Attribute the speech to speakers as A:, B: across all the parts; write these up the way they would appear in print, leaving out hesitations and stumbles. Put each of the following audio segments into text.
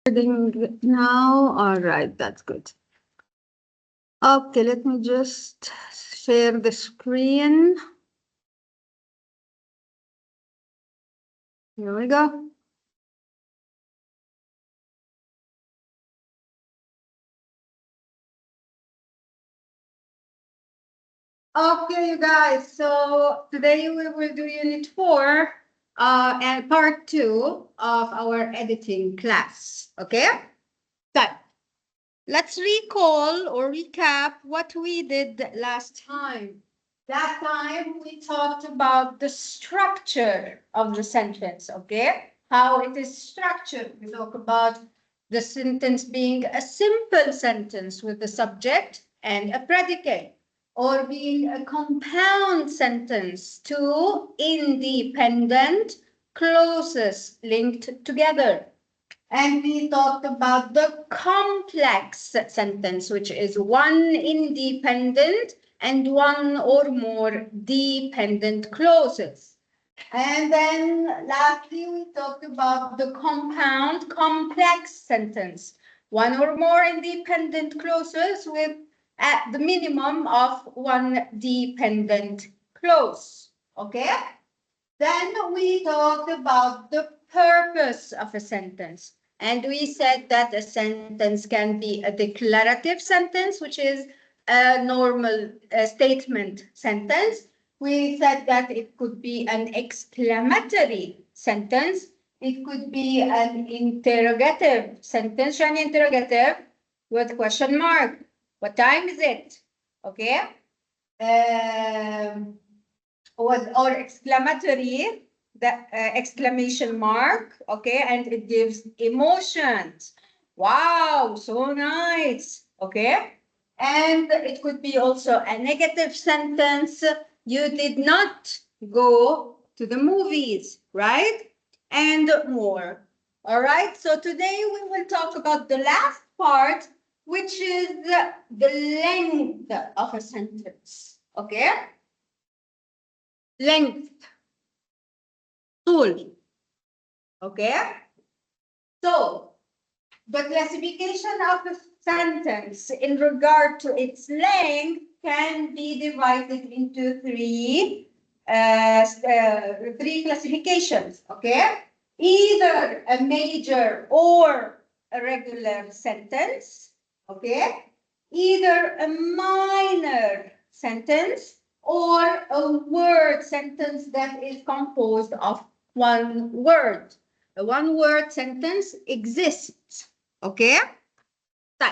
A: Now, all right, that's good. Okay, let me just share the screen. Here we go. Okay, you guys, so today we will do Unit 4 and Part 2 of our editing class, okay? So, let's recall or recap what we did last time. Last time we talked about the structure of the sentence, okay? How it is structured. We talk about the sentence being a simple sentence with a subject and a predicate, or being a compound sentence, two independent clauses linked together. And we talked about the complex sentence, which is one independent and one or more dependent clauses. And then lastly, we talked about the compound complex sentence, one or more independent clauses with at the minimum of one dependent clause. Okay? Then we talked about the purpose of a sentence. And we said that a sentence can be a declarative sentence, which is a normal statement sentence. We said that it could be an exclamatory sentence. It could be an interrogative sentence, an interrogative with question mark. What time is it? Okay. Or exclamatory, the exclamation mark, okay, and it gives emotions. Wow, so nice, okay? And it could be also a negative sentence. You did not go to the movies, right? And more. All right, so today we will talk about the last part, which is the length of a sentence, okay? Length, طول. Okay? So, the classification of a sentence in regard to its length can be divided into three classifications. Okay? Either a major or a regular sentence. Okay? Either a minor sentence or a word sentence that is composed of one word. A one-word sentence exists. Okay? So,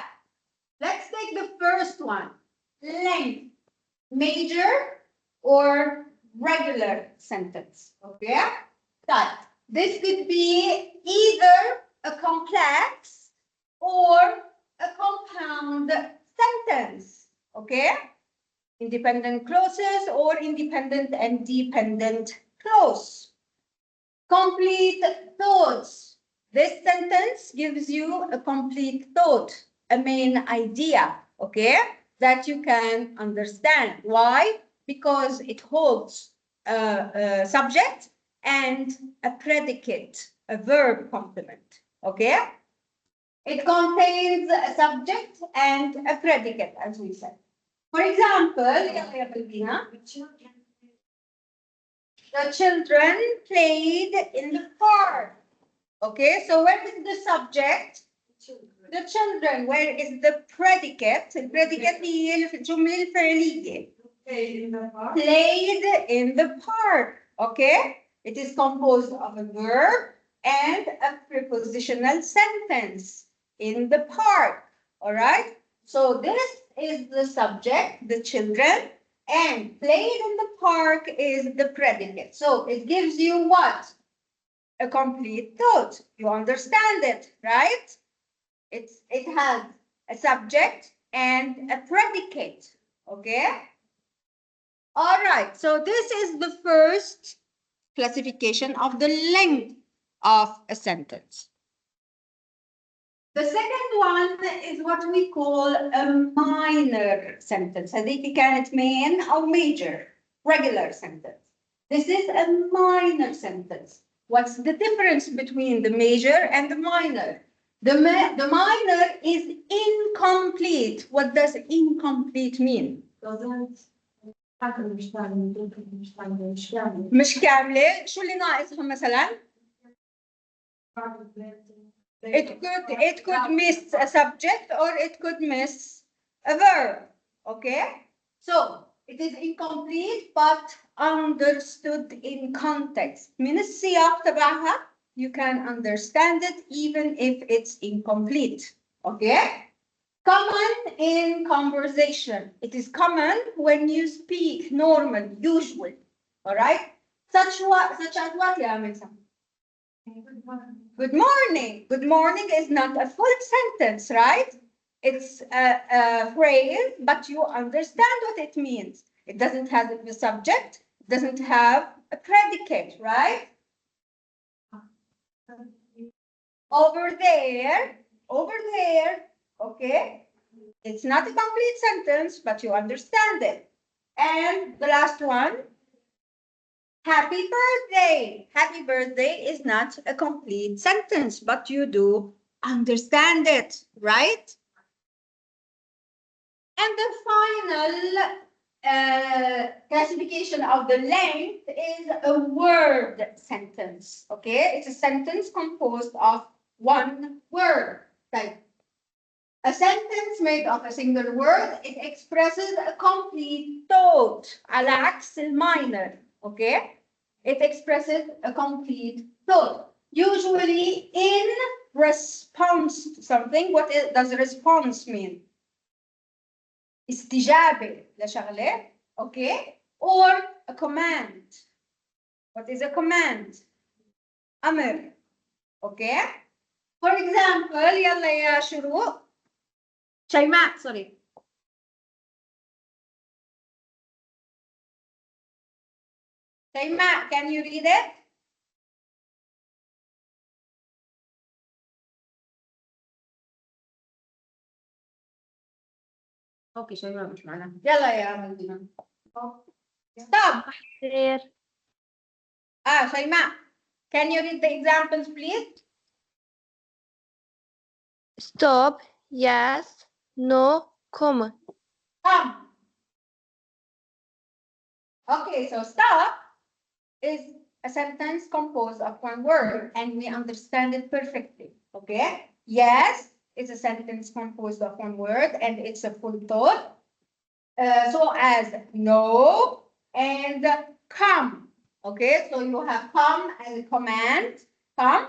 A: let's take the first one. Length. Major or regular sentence. Okay? So, this could be either a complex or a compound sentence. Okay? Independent clauses or independent and dependent clause. Complete thoughts. This sentence gives you a complete thought, a main idea, okay, that you can understand. Why? Because it holds a subject and a predicate, a verb complement, okay? It contains a subject and a predicate, as we said. For example, the children played in the park. Okay, so where is the subject? The children. Where is the predicate? The predicate هي الجملة الفعلية. Played in the park. Okay, it is composed of a verb and a prepositional sentence. In the park. All right. So this is the subject, the children. And played in the park is the predicate. So it gives you what? A complete thought. You understand it, right? It has a subject and a predicate. Okay? All right. So this is the first classification of the length of a sentence. The second one is what we call a minor sentence. هذيك كانت main أو major, regular sentence. This is a minor sentence. What's the difference between the major and the minor? The minor is incomplete. What does incomplete mean? مش كاملة. شو اللي ناقصهم مثلا؟ It could miss a subject or it could miss a verb. Okay? So it is incomplete but understood in context. من السياق تبعها you can understand it even if it's incomplete. Okay? Common in conversation. It is common when you speak normal, usual. All right? Such as what, يا Amisa? Good morning. Good morning is not a full sentence, right? It's a phrase, but you understand what it means. It doesn't have the subject, it doesn't have a predicate, right? Over there, okay? It's not a complete sentence, but you understand it. And the last one, happy birthday. Happy birthday is not a complete sentence, but you do understand it, right? And the final classification of the length is a word sentence, okay? It's a sentence composed of one word. Like a sentence made of a single word, it expresses a complete thought, على عكس الماينر, okay? It expresses a complete thought. Usually in response to something. What does response mean? استجابة لشغلة, okay? Or a command. What is a command? أمر, okay? For example, يلا يا شروق. شيماء, sorry. Shayma, can you read it? Okay, شيماء مش معنا. يلا يا مدينة. Stop. Shayma, can you read the examples, please?
B: Stop, yes, no, come.
A: Come. Okay, so stop is a sentence composed of one word and we understand it perfectly. Okay? Yes, it's a sentence composed of one word and it's a full thought. So as no and come. Okay, so you have come as a command, come.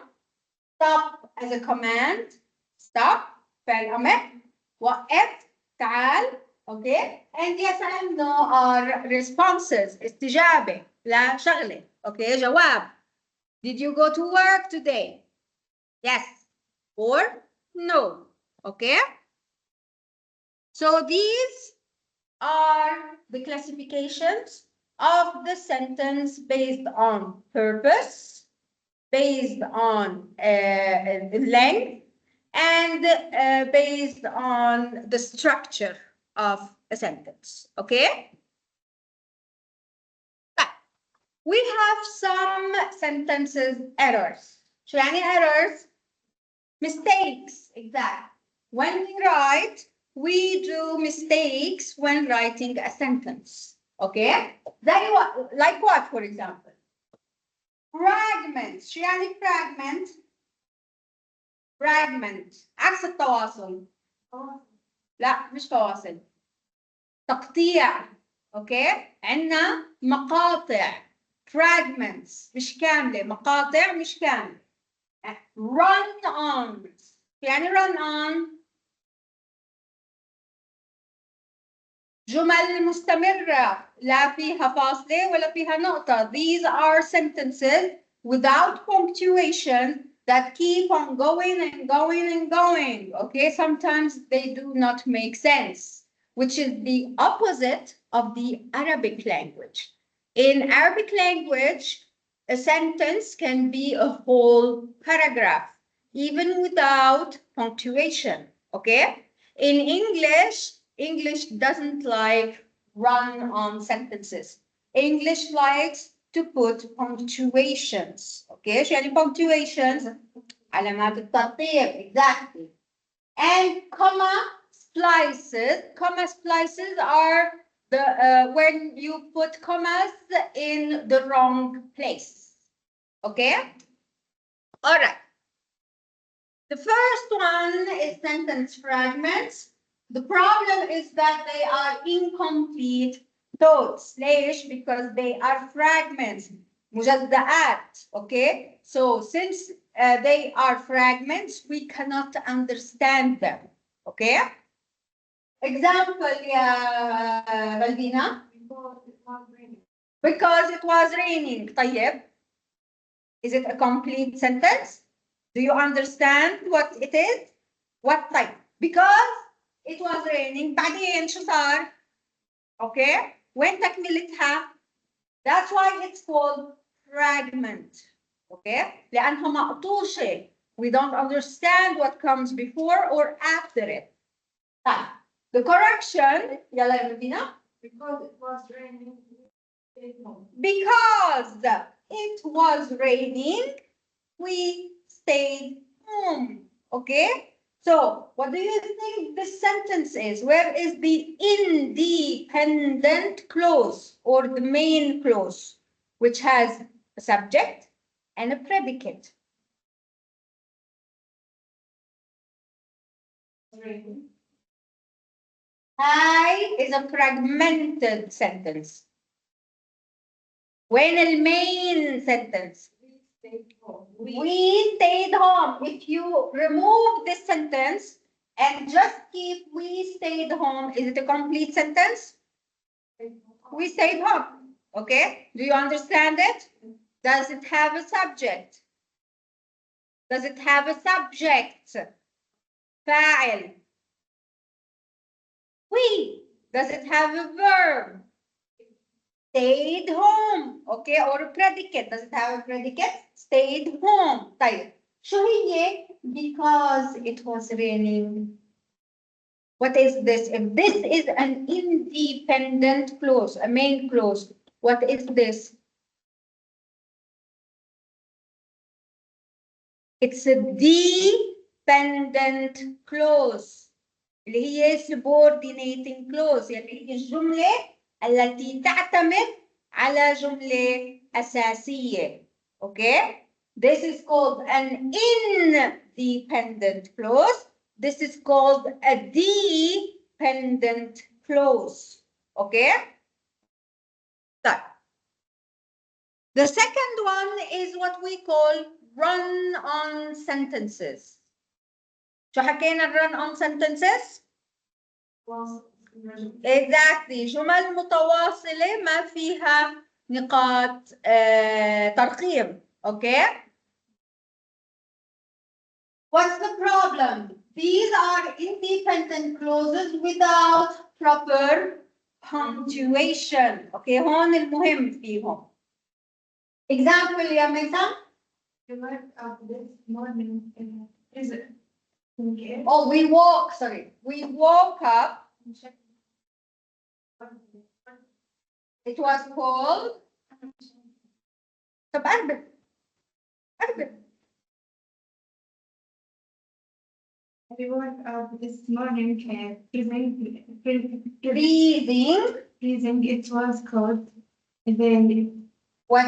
A: Stop as a command, stop. فعل أمر. وقف, تعال. Okay, and yes and no are responses. استجابة لا شغلة. Okay, جواب. Did you go to work today? Yes or no. Okay, so these are the classifications of the sentence based on purpose, based on length, and based on the structure of a sentence. Okay? We have some sentences errors. شو يعني errors? Mistakes, exact. When we write, we do mistakes when writing a sentence. Okay? Like what, for example? Fragment. شو يعني fragment? Fragment. عكس التواصل. لا مش فواصل. تقطيع. اوكي؟ عندنا مقاطع. Fragments مش كاملة. مقاطع مش كاملة. Run on. يعني run on. جمل مستمرة لا فيها فاصلة ولا فيها نقطة. These are sentences without punctuation that keep on going and going and going. Okay, sometimes they do not make sense, which is the opposite of the Arabic language. In Arabic language, a sentence can be a whole paragraph, even without punctuation. Okay, in English doesn't like run-on sentences. English likes to put punctuations. Okay, شو يعني punctuations? علامات الترقيم. Exactly. And comma splices are the when you put commas in the wrong place. Okay? All right. The first one is sentence fragments. The problem is that they are incomplete thoughts. ليش? Because they are fragments. مجزئات. Okay? So since they are fragments, we cannot understand them. Okay? Example, يا Balbina. Because it was raining. طيب. Is it a complete sentence? Do you understand what it is? What type? Because it was raining. بعدين شو صار? Okay? وين تكملتها? That's why it's called fragment. Okay? لأنها مقطوشة. We don't understand what comes before or after it. طيب. The correction, يلا يا مدينة. Because it was raining. Because it was raining, we stayed home. Okay? So, what do you think this sentence is? Where is the independent clause or the main clause, which has a subject and a predicate? I is a fragmented sentence. When the main sentence? We stayed home. If you remove this sentence and just keep we stayed home, is it a complete sentence? We stayed home. Okay? Do you understand it? Does it have a subject? Does it have a subject? فاعل. We. Does it have a verb? Stayed home. Okay? Or a predicate. Does it have a predicate? Stayed home. طيب. شو هي? Because it was raining. What is this? If this is an independent clause, a main clause, what is this? It's a dependent clause اللي هي subordinating clause يعني هي الجملة التي تعتمد على جملة أساسية. Okay? This is called an independent clause. This is called a dependent clause. Okay? So, the second one is what we call run-on sentences. شو حكينا run-on sentences? Exactly. جمل متواصلة ما فيها نقاط ترقيم. Okay? What's the problem? These are independent clauses without proper punctuation. Okay, هون المهم فيهم. Example يا ميثم. The word of this morning is it? Okay. Oh, we woke up. It was cold. طب أربط. The word of this morning freezing. It was cold. The weather was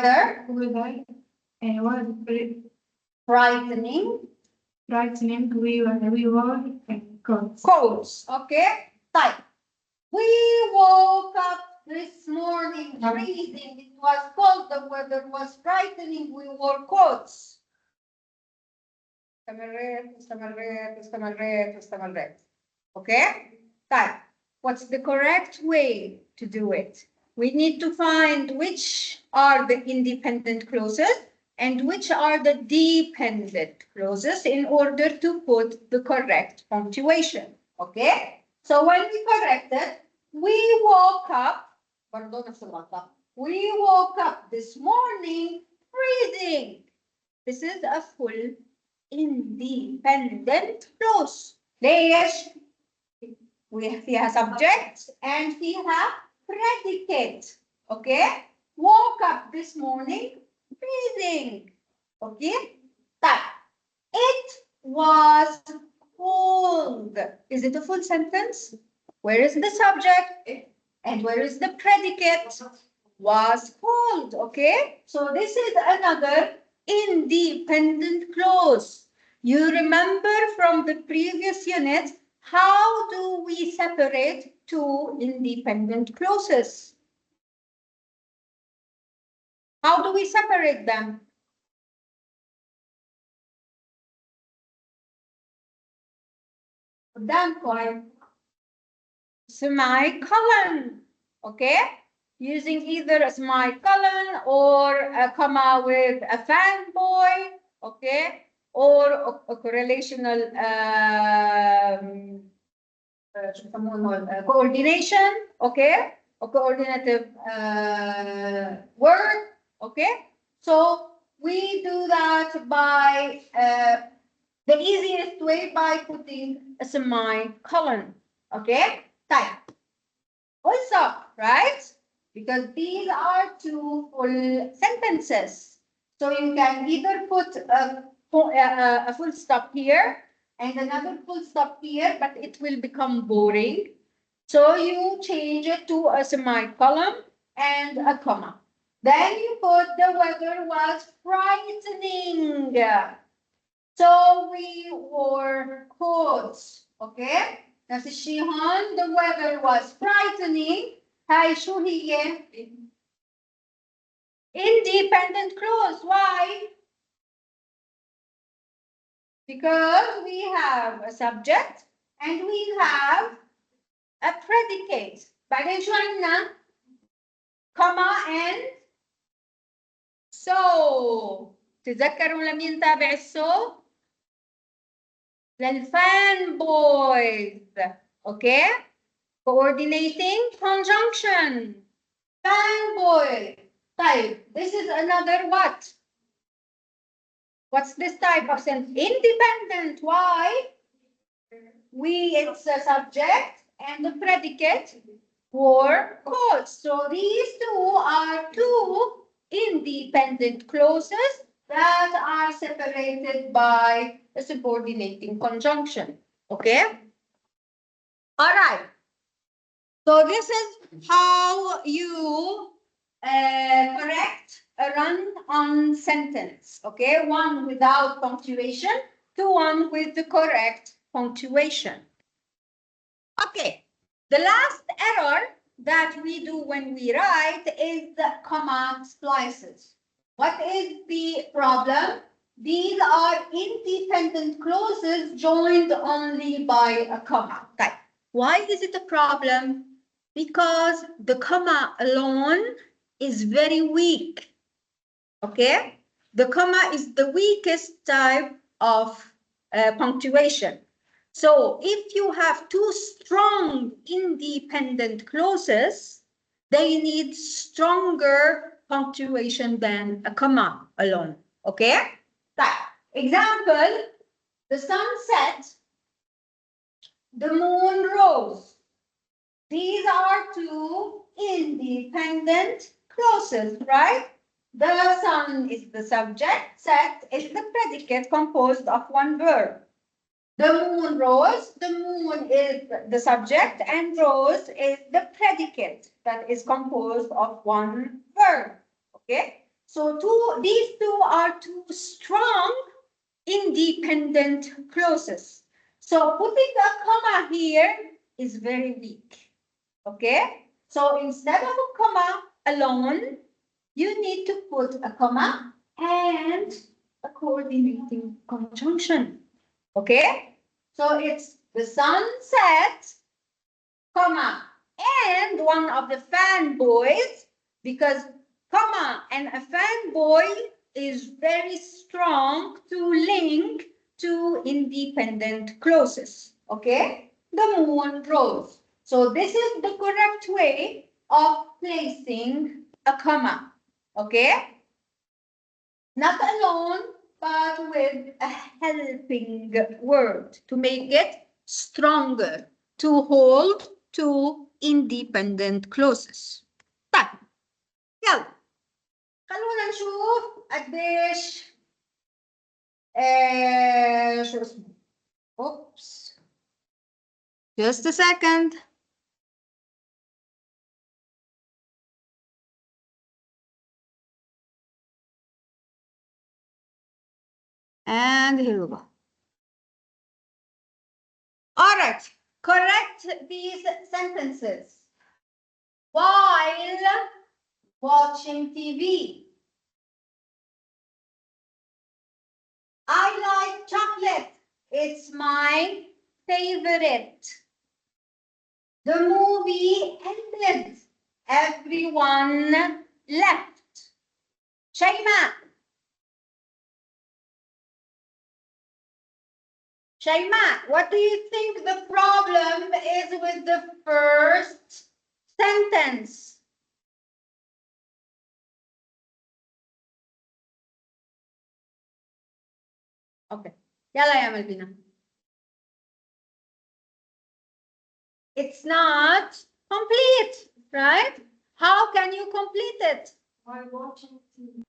A: frightening. We wore coats. Coats. Okay. طيب. We woke up this morning freezing. It was cold. The weather was frightening. We wore coats. استمريت. Okay? طيب. What's the correct way to do it? We need to find which are the independent clauses and which are the dependent clauses in order to put the correct punctuation. Okay? So when we correct it, we woke up. We woke up this morning freezing. This is a full independent clause. ليش؟ فيها subject and فيها predicate. Okay? Woke up this morning freezing. Okay? طيب. It was cold. Is it a full sentence? Where is the subject? And where is the predicate? Was cold, okay? So this is another independent clause. You remember from the previous unit, how do we separate two independent clauses? How do we separate them? قدامكم semicolon, okay? Using either a semicolon or a comma with a fanboy, okay? Or a correlational coordination, okay? A coordinative word, okay? So we do that by the easiest way by putting a semicolon, okay? Type. Also, right? Because these are two full sentences. So you can either put a full stop here and another full stop here, but it will become boring. So you change it to a semicolon and a comma. Then you put the weather was frightening. So we wore coats, okay? نفس الشيء هون the weather was frightening. هاي شو هي؟ Independent clause. Why? Because we have a subject and we have a predicate. بعدين شو عندنا؟ comma and so. تتذكروا لمين تابع السو؟ للفان بويز. Okay? Coordinating conjunction. Fanboy. Type. This is another what? What's this type of sentence? Independent. Why? It's a subject and the predicate for cause. So these two are two independent clauses that are separated by a subordinating conjunction. Okay? All right. So this is how you correct a run-on sentence, okay? One without punctuation to one with the correct punctuation. Okay, the last error that we do when we write is the comma splices. What is the problem? These are independent clauses joined only by a comma. Okay. Why is it a problem? Because the comma alone is very weak, okay? The comma is the weakest type of punctuation. So if you have two strong independent clauses, they need stronger punctuation than a comma alone, okay? Example, the sun set, the moon rose. These are two independent clauses, right? The sun is the subject, set is the predicate composed of one verb. The moon rose, the moon is the subject, and rose is the predicate that is composed of one verb. Okay? So these two are two strong independent clauses. So putting a comma here is very weak. Okay? So instead of a comma alone, you need to put a comma and a coordinating conjunction. Okay? So it's the sun set, comma, and one of the fanboys, because comma and a fanboy is very strong to link two independent clauses. Okay? The moon rose. So this is the correct way of placing a comma. Okay? Not alone, but with a helping word to make it stronger, to hold two independent clauses. طيب يلا خلونا نشوف قديش شو اسمه؟ Oops. Just a second. And here we go. All right. Correct these sentences. While watching TV, I like chocolate. It's my favorite. The movie ended. Everyone left. Shaima. Shaima, what do you think the problem is with the first sentence? Okay. يلا يا ملبينا. It's not complete, right? How can you complete it? While watching TV.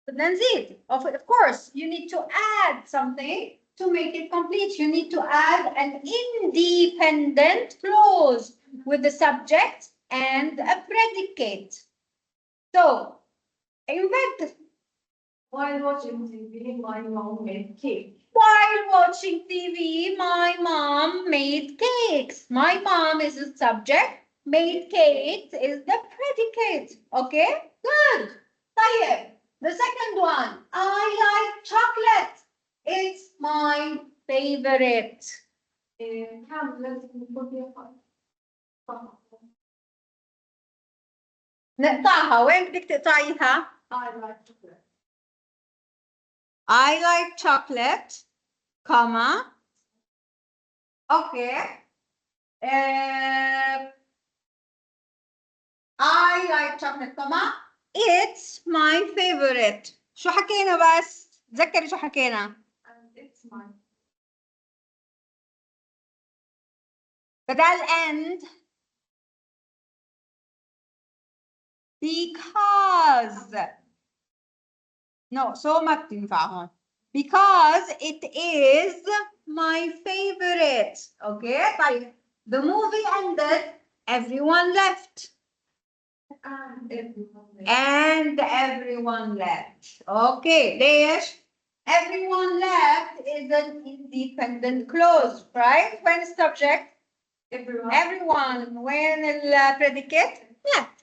A: Then زيد. Of course, you need to add something to make it complete. You need to add an independent clause with the subject and a predicate. So, invent. While watching TV, my mom made cake. While watching TV, my mom made cakes. My mom is the subject. Made cakes is the predicate. Okay? Good. طيب. The second one. I like chocolate. It's my favorite. نقطعها. وين بدك تقطعيها؟ I like chocolate. I like chocolate, comma. Okay. I like chocolate, comma. It's my favorite. شو حكينا بس؟ تذكري شو حكينا؟ It's mine. بدل and. Because. No, so ما بتنفع هون. Because it is my favorite. Okay, طيب. The movie ended, everyone left. And everyone left. Okay, ليش? Everyone left is an independent clause, right? When subject? Everyone. When the predicate? Left.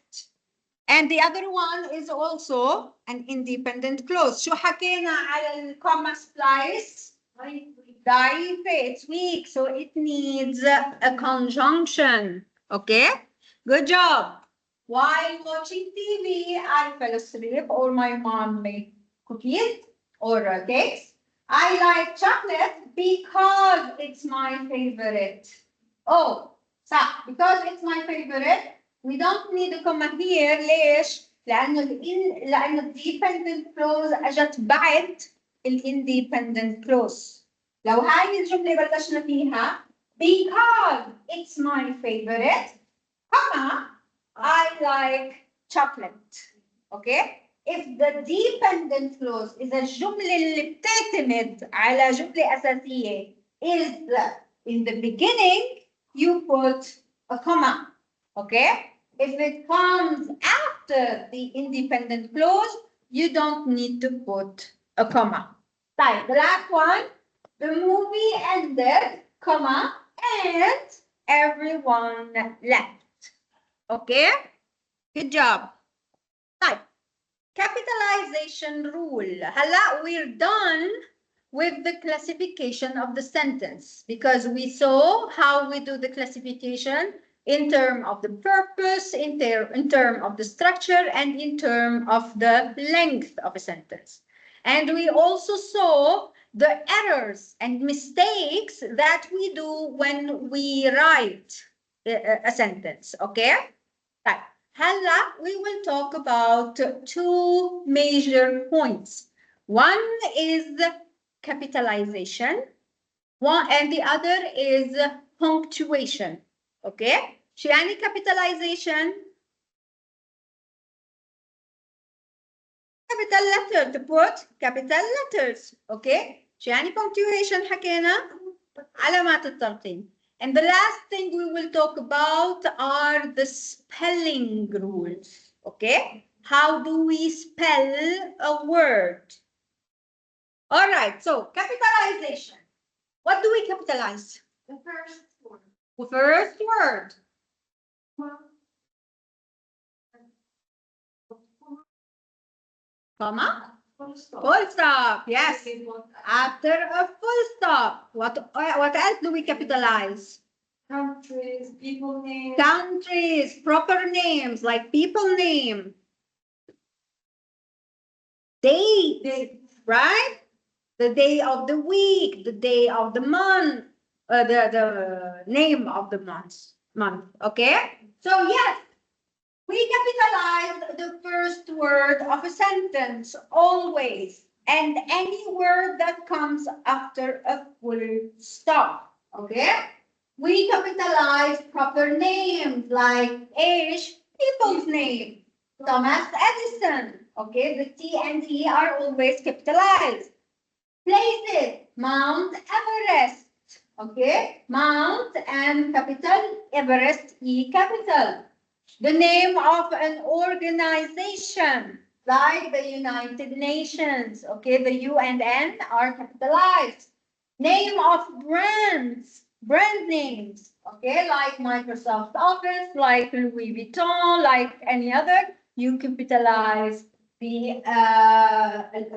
A: And the other one is also an independent clause. شو حكينا على الكوما splice? ضعيفة. It's weak, so it needs a conjunction. Okay? Good job. While watching TV, I fell asleep, or my mom made cookies or cakes. I like chocolate because it's my favorite. Oh, صح. Because it's my favorite. We don't need a comma here. ليش؟ لأنه dependent clause أجت بعد independent clause. لو هاي الجملة بلشنا فيها because it's my favorite, comma, I like chocolate. Okay? If the dependent clause is الجملة اللي بتعتمد على جملة أساسية is in the beginning, you put a comma. Okay? If it comes after the independent clause, you don't need to put a comma. Right, the last one, the movie ended, comma, and everyone left. Okay? Good job. Right, capitalization rule. هلا we're done with the classification of the sentence because we saw how we do the classification in terms of the purpose, in terms of the structure, and in terms of the length of a sentence. And we also saw the errors and mistakes that we do when we write a sentence, okay? Right. Halla, we will talk about two major points. One is capitalization, and the other is punctuation. Okay? شو يعني capitalization? capital letter to put capital letters. Okay. شو يعني punctuation حكينا؟ علامات الترقيم. And the last thing we will talk about are the spelling rules. Okay. How do we spell a word? All right. So capitalization. What do we capitalize?
B: The first word.
A: The first word. Comma?
B: Full stop.
A: Full stop. Yes. After a full stop. What else do we capitalize?
B: Countries, people names.
A: Countries, proper names like people name. Date, right? The day of the week, the day of the month, the name of the month. Okay? So yes, we capitalize the first word of a sentence always, and any word that comes after a full stop. Okay? We capitalize proper names like Ish, people's name. Thomas Edison. Okay, the T and E are always capitalized. Places, Mount Everest. Okay, Mount and capital, Everest, E capital. The name of an organization, like the United Nations. Okay, the U and N are capitalized. Name of brands, brand names. Okay, like Microsoft Office, like Louis Vuitton, like any other, you capitalize the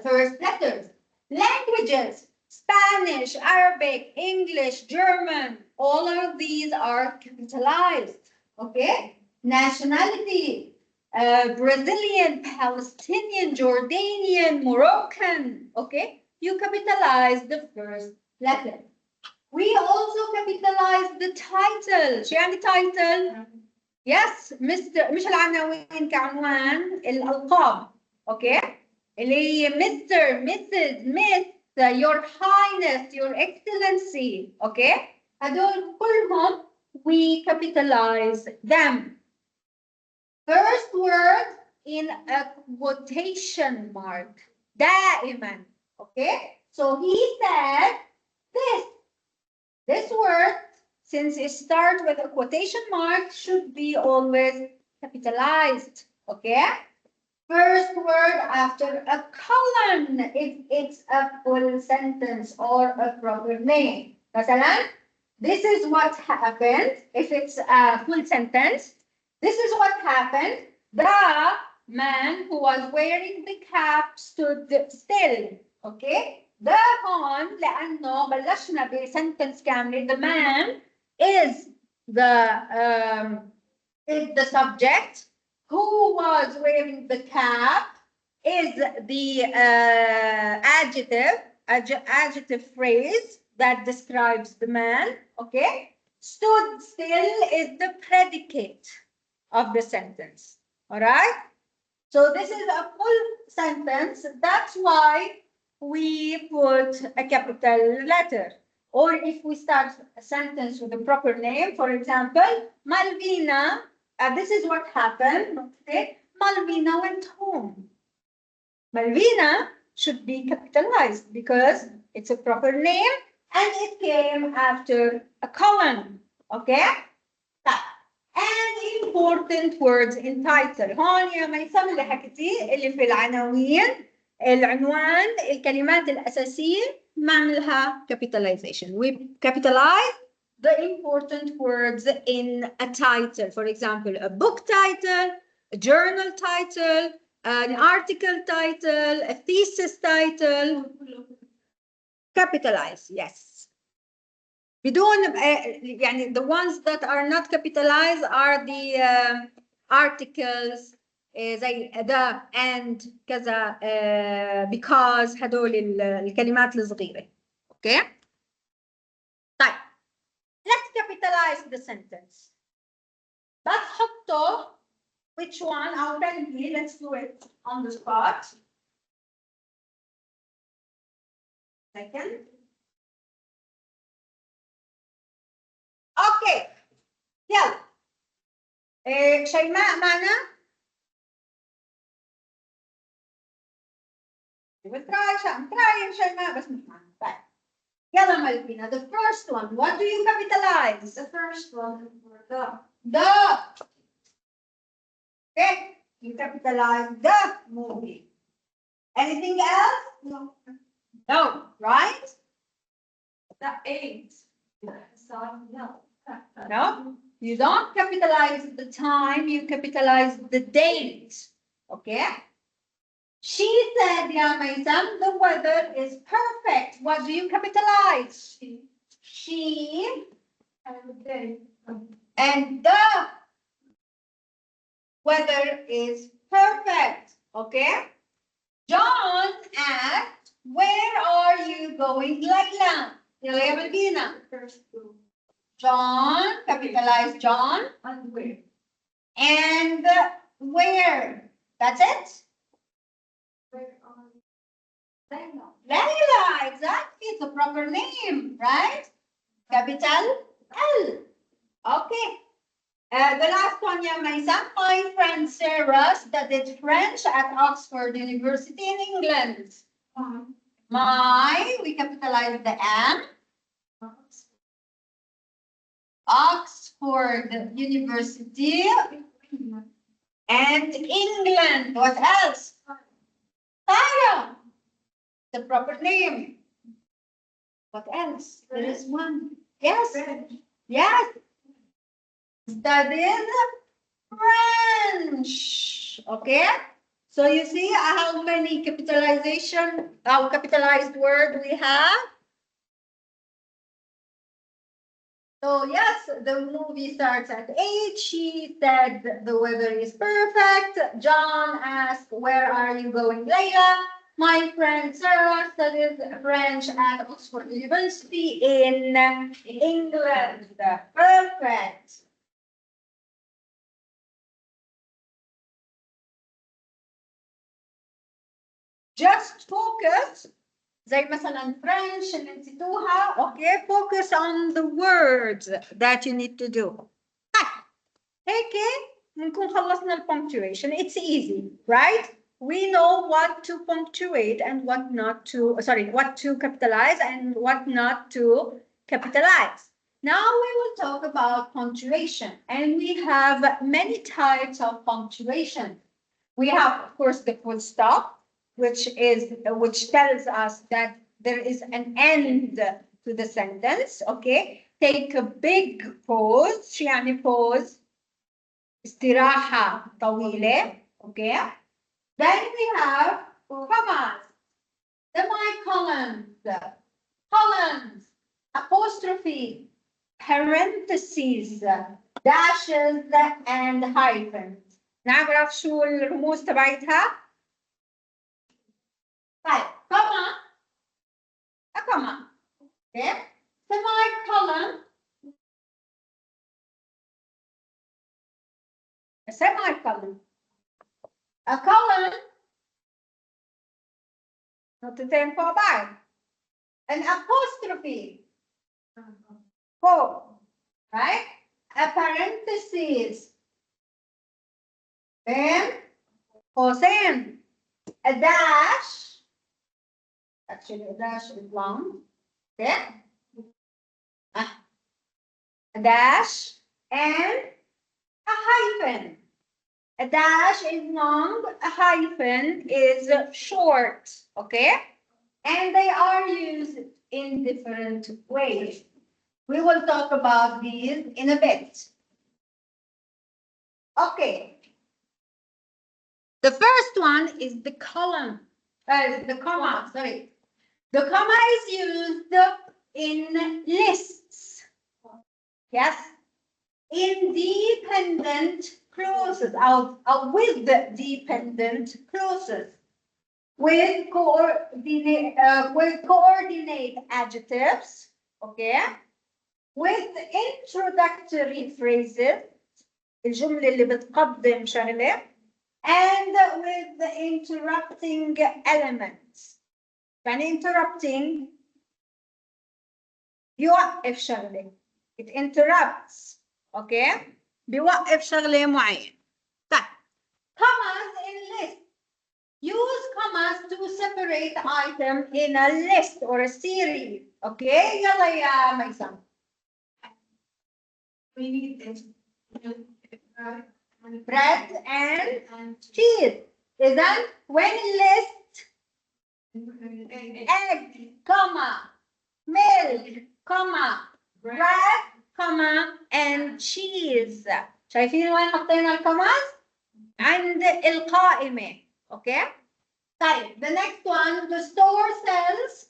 A: first letters. Languages, Spanish, Arabic, English, German, all of these are capitalized. Okay? Nationality, Brazilian, Palestinian, Jordanian, Moroccan. Okay? You capitalize the first letter. We also capitalize the title. شو يعني title? Yes, Mr. مش العناوين كعنوان الألقاب. Okay? اللي هي Mr. Mrs. Miss, Your Highness, Your Excellency. Okay? هدول كلهم we capitalize them. First word in a quotation mark. دائما. Okay? So he said this. This word, since it starts with a quotation mark, should be always capitalized. Okay? First word after a colon if it's a full sentence or a proper name. مثلا, this is what happened if it's a full sentence. This is what happened. The man who was wearing the cap stood still. Okay? ده هون لأنه بلشنا بسنتنس كاملة. The man is the subject. Who was wearing the cap is the adjective phrase that describes the man. Okay? Stood still is the predicate of the sentence. All right? So this is a full sentence. That's why we put a capital letter. Or if we start a sentence with a proper name, for example, Malvina, this is what happened. Okay? Malvina went home. Malvina should be capitalized because it's a proper name and it came after a colon. Okay? And important words in title. هون يا ميسم اللي حكيتيه اللي في العناوين العنوان الكلمات الأساسية نعملها capitalization. We capitalize the important words in a title. For example, a book title, a journal title, an article title, a thesis title. Capitalize, yes. بدون يعني the ones that are not capitalized are the articles زي the and كذا because هدول الكلمات الصغيرة. Okay? طيب let's capitalize the sentence. بتحطه which one? I'll tell you. Let's do it on the spot. Second. اوكي يلا شيماء معنا وتراي تراي شيماء بس مش معنا. طيب يلا مالكينا. The first one, what do you capitalize?
B: The first one for the.
A: The. Okay, you capitalize the movie. Anything else?
B: No.
A: No, right?
B: The 8. So, no.
A: No, you don't capitalize the time, you capitalize the date. Okay? She said, yeah, Maisam, the weather is perfect. What do you capitalize? She
B: And then.
A: and the weather is perfect. Okay? John asked, where are you going, Layla? يلا يا مدينة.
B: The first two.
A: John, capitalize John.
B: And where?
A: And where? That's it?
B: Where are you? Then no.
A: Layla, exactly. It's a proper name, right? Capital L. Okay. The last one, yeah, my friend Sarah studied French at Oxford University in England. My, we capitalize the M. Oxford University and England. What else? Sarah. The proper name. What else? There is one. Yes.
B: French.
A: Yes. Studied French. Okay. So you see how many capitalized word we have? So yes, the movie starts at 8. She said the weather is perfect. John asked, where are you going, Layla? My friend Sarah studied French at Oxford University in England. Perfect. Just focus. زي مثلا French اللي نسيتوها. Okay, focus on the words that you need to do. هيك نكون خلصنا ال punctuation. It's easy, right? We know what to punctuate and what not to, what to capitalize and what not to capitalize. Now we will talk about punctuation, and we have many types of punctuation. We have, of course, the full stop, which tells us that there is an end to the sentence. Okay, take a big pause. شو يعني pause؟ استراحة طويلة. Okay. Then we have commas, semicolons, colons, apostrophe, parentheses, dashes, and hyphens. نعرف شو الرموز تبعتها؟ طيب comma, a comma, okay? Semicolon, a semicolon, a colon, نقطتين فوق بعض, an apostrophe, فوق, right? A parenthesis, then قوسين, a dash, actually a dash is long, okay? A dash and a hyphen. A dash is long, a hyphen is short, okay? And they are used in different ways. We will talk about these in a bit. Okay. The first one is the column, the comma, sorry. The comma is used in lists. Yes? Independent clauses, with dependent clauses, with coordinate adjectives, okay? With introductory phrases, الجملة اللي بتقدم شغلة, and with the interrupting elements. يعني interrupting بيوقف شغلة. It interrupts, okay? بيوقف شغلة معينة. طيب, commas in list. Use commas to separate separate item in a list or a series. Okay, يلا يا ميسم.
B: We need this.
A: Bread and cheese. إذن when list egg, comma, milk, comma, bread, comma, and cheese. شايفين وين حطينا الكوماز؟ عند القائمة. Okay? طيب, the next one, the store sells.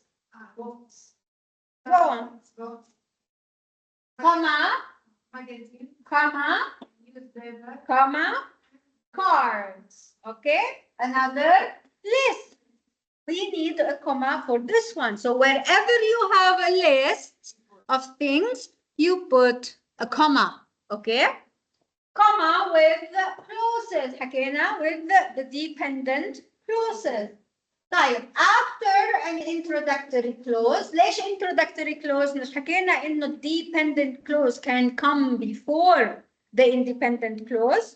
A: Go on. Comma, comma, cards. Okay? Another list. We need a comma for this one. So wherever you have a list of things, you put a comma. Okay? Comma with clauses. حكينا with the dependent clauses. طيب, after an introductory clause, ليش introductory clause؟ مش حكينا إنه dependent clause can come before the independent clause.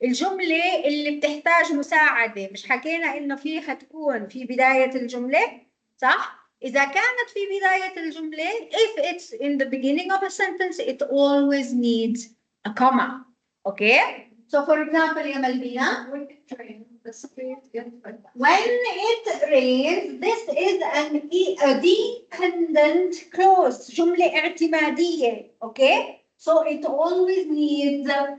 A: الجملة اللي بتحتاج مساعدة مش حكينا إنه فيها تكون في بداية الجملة، صح؟ إذا كانت في بداية الجملة, if it's in the beginning of a sentence, it always needs a comma. Okay? So for example, يا ملبينا, when it rains, this is a dependent clause, جملة اعتمادية. Okay? So it always needs a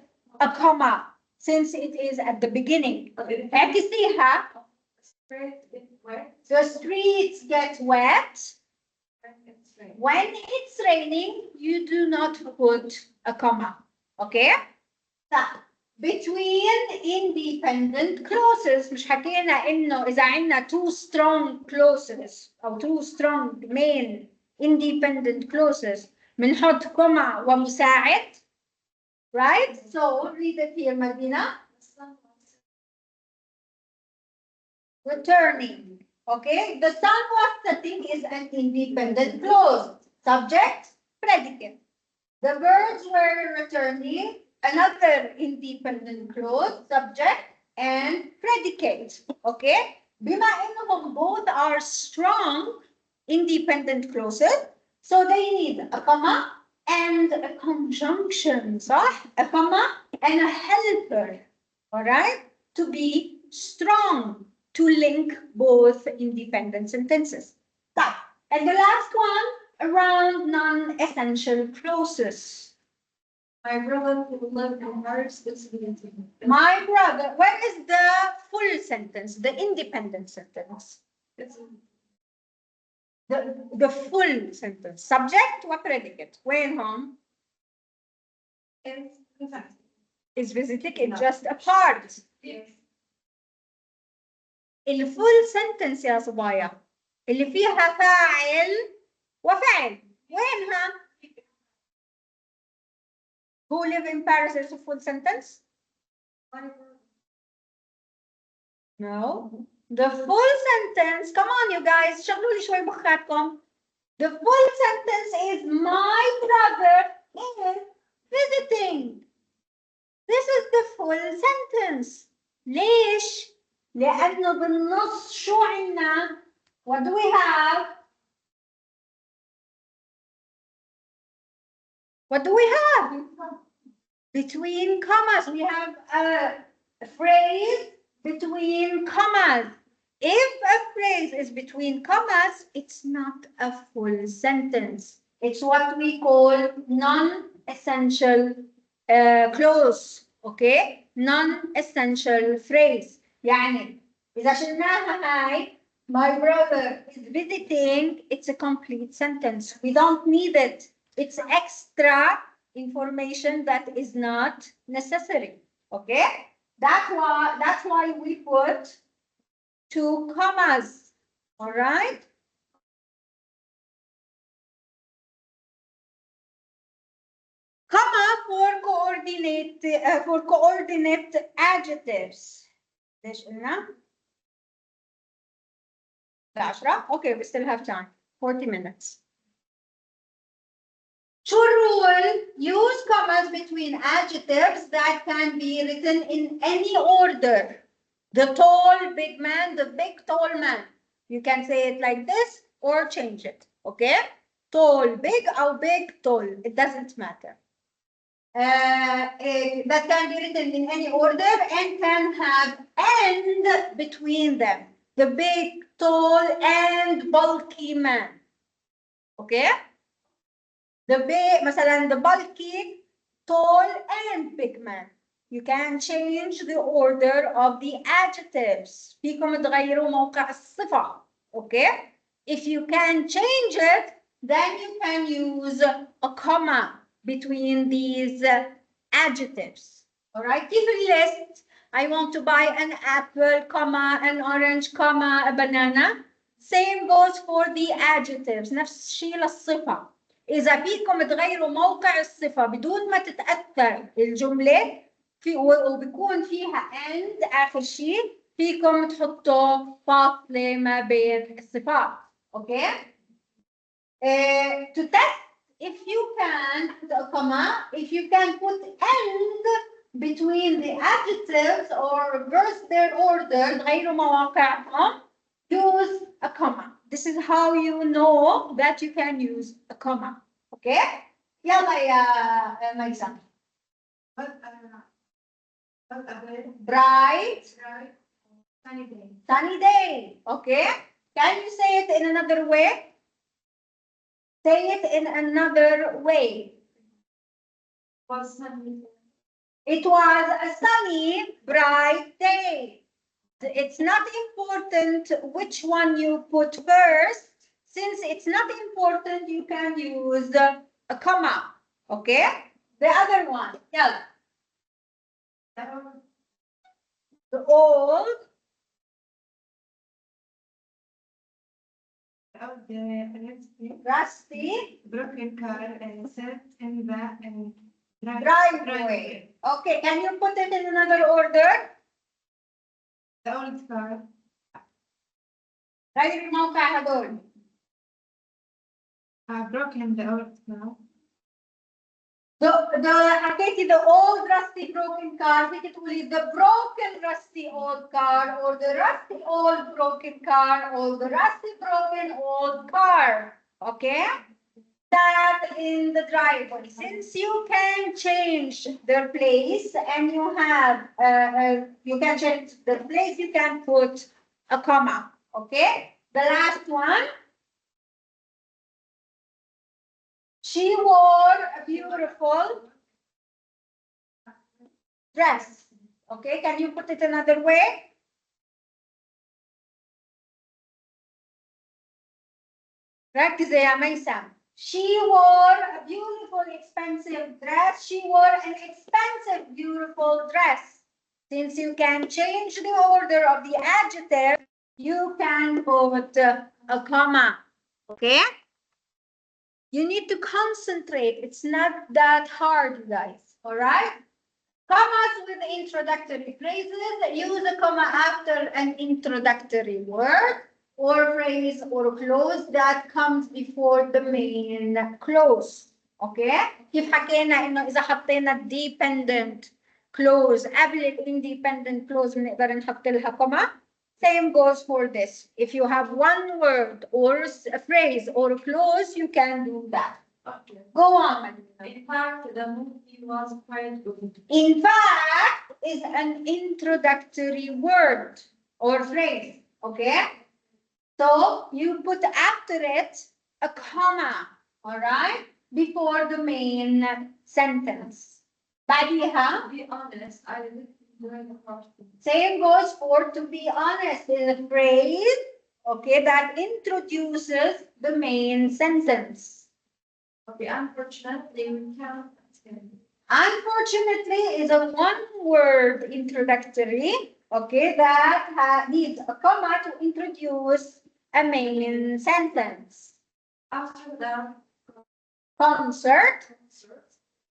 A: comma since it is at the beginning. اعكسيها. The streets get wet. When it's raining, you do not put a comma. Okay? So, between independent clauses, مش حكينا إنه إذا عندنا two strong clauses أو two strong main independent clauses بنحط comma ومساعد. Right? So, read it here, Madina. Returning. Okay? The sun was setting is an independent clause. Subject, predicate. The birds were returning. Another independent clause, subject and predicate. Okay? بما إنهم both are strong independent clauses, so they need a comma and a conjunction, صح? A comma and a helper, all right? To be strong, to link both independent sentences. And the last one, around non-essential clauses.
B: My brother who lived in Paris is
A: My brother, where is the full sentence, the independent sentence? The full sentence, subject or predicate? Where home? Is visiting, it's just a part.
B: Yes.
A: الفول sentence يا صبايا اللي فيها فاعل وفعل وينها؟ Who live in Paris is a full sentence? No. The full sentence, come on you guys, شغلوا لي شوي مخاتكم. The full sentence is my brother is visiting. This is the full sentence. ليش؟ لأنه بالنص شو عنا؟ What do we have? What do we have? Between commas, we have a phrase between commas. If a phrase is between commas, it's not a full sentence. It's what we call non-essential clause. Okay? Non-essential phrase. يعني إذا شلناها هاي, my brother is visiting, it's a complete sentence. We don't need it. It's extra information that is not necessary. Okay? That's why we put two commas. All right? Comma for coordinate adjectives. ليش قلنا؟ 10. Okay, we still have time. 40 minutes. To rule, use commas between adjectives that can be written in any order. The tall big man, the big tall man. You can say it like this or change it. Okay? Tall, big, or big, tall. It doesn't matter. That can be written in any order and can have and between them. The big, tall, and bulky man. Okay? The big, مثلا the bulky, tall, and big man. You can change the order of the adjectives. فيكم تغيروا موقع الصفة. Okay? If you can change it, then you can use a comma between these adjectives. All right? Give a list. I want to buy an apple, comma, an orange, comma, a banana. Same goes for the adjectives. نفس الشيء للصفة. إذا فيكم تغيروا موقع الصفة بدون ما تتأثر الجملة وبيكون فيها and آخر شيء فيكم تحطوا فاصلة ما بين الصفات. Okay? To test if you can put a comma, if you can put and between the adjectives or reverse their order, تغيروا مواقعهم, use a comma. This is how you know that you can use a comma. Okay? يلا يا ميسم. Bright.
B: Sunny day.
A: Sunny day. Okay? Can you say it in another way? Say it in another way.
B: Was sunny.
A: It was a sunny, bright day. It's not important which one you put first. Since it's not important, you can use a comma. Okay? The other one. Yeah. The old. Rusty.
B: Broken car sat in the
A: Driveway. Okay, can you put it in another order?
B: The old car.
A: غير الموقع هدول.
B: Broken the old car.
A: حكيتي the old rusty broken car فيك تقولي the broken rusty old car or the rusty old broken car or the rusty broken old car. Okay? That in the driveway. Since you can change their place and you have you can change the place, you can put a comma. Okay? The last one. She wore a beautiful dress. Okay, can you put it another way? ركزي يا ميسم. She wore a beautiful, expensive dress. She wore an expensive, beautiful dress. Since you can change the order of the adjective, you can put a comma. Okay? You need to concentrate. It's not that hard, you guys. All right? Commas with introductory phrases. Use a comma after an introductory word or phrase or clause that comes before the main clause. Okay? كيف حكينا إنه إذا حطينا dependent clause قبل independent clause بنقدر نحط لها comma. Same goes for this. If you have one word or a phrase or a clause, you can do that.
B: Okay.
A: Go on.
B: In fact, the movie was quite good.
A: In fact is an introductory word or phrase. Okay? So you put after it a comma, all right, before the main sentence. بعديها,
B: To be honest, I didn't enjoy the part.
A: same goes for to be honest, is a phrase, okay, that introduces the main sentence.
B: Okay, unfortunately, we can't.
A: Unfortunately is a one-word introductory, okay, that needs a comma to introduce a main sentence.
B: After the
A: Concert.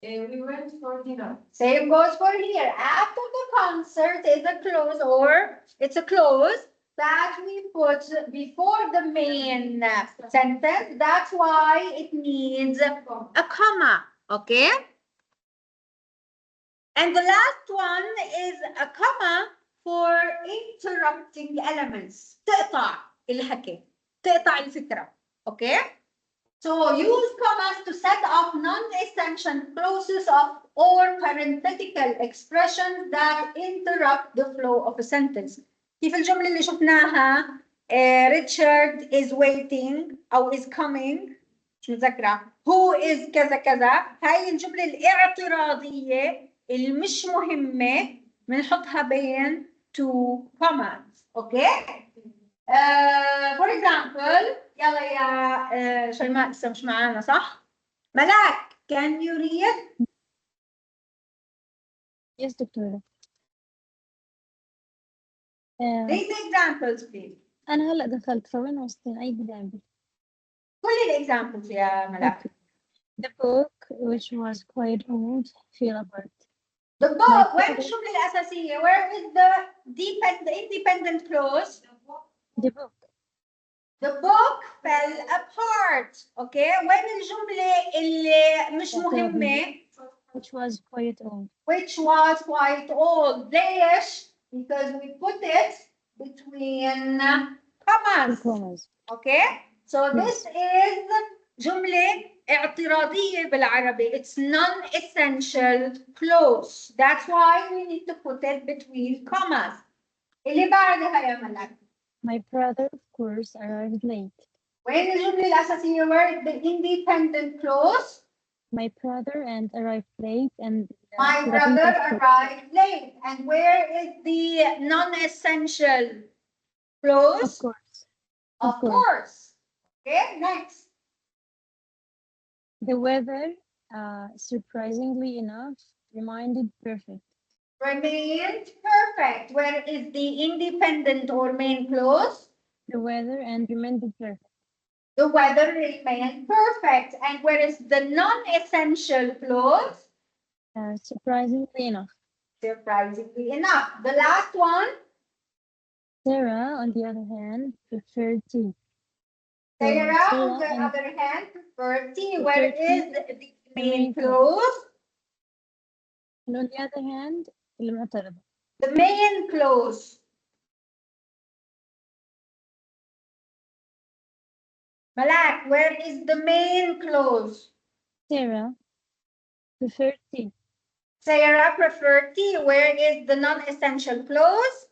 B: we went for dinner.
A: Same goes for here. After the concert is a clause or it's a clause that we put before the main sentence. That's why it needs a comma. Okay? And the last one is a comma for interrupting elements. تقطع. الحكي، تقطع الفكرة. اوكي؟ So use commas to set off non-essential clauses of or parenthetical expressions that interrupt the flow of a sentence. كيف الجملة اللي شفناها Richard is waiting أو is coming، مش متذكرة، who is كذا كذا، هاي الجملة الاعتراضية اللي مش مهمة بنحطها بين two commas. اوكي؟ for example، يلا يا شيماء لسه مش معانا صح؟ ملاك can you read؟
C: Yes, دكتورة.
A: read the examples please.
C: أنا هلأ دخلت فوين وصلت أي example؟
A: كل الإكزامبلز يا ملاك.
C: The book which was quite old fell apart.
A: The book وين الجملة الأساسية؟ Where is the independent clause؟
C: The book.
A: The book fell apart. اوكي وين الجملة اللي مش مهمة؟
C: Which was quite old.
A: Which was quite old. ليش؟ Because we put it between commas. Okay? So this is جملة اعتراضية بالعربي. It's non-essential clause. That's why we need to put it between commas. اللي بعدها يا ملك.
C: My brother, of course, arrived late.
A: وين الجملة الأساسية؟ Where the independent clause?
C: My brother and arrived late and
A: my brother arrived late. And where is the non-essential clause?
C: Of course.
A: Of course. Okay, next.
C: The weather, surprisingly enough, remained perfect.
A: Remained perfect. Where is the independent or main clause?
C: The weather and remained perfect.
A: The weather remained perfect. And where is the non-essential clause?
C: Surprisingly enough.
A: Surprisingly enough. The last one.
C: Sarah, on the other hand, preferred tea.
A: Sarah, on the other hand, preferred tea. Where is the main clause?
C: And on the other hand, المعترضة.
A: The main clause. Malak, where is the main clause?
C: Sarah preferred tea.
A: Sarah preferred tea. Where is the non-essential clause?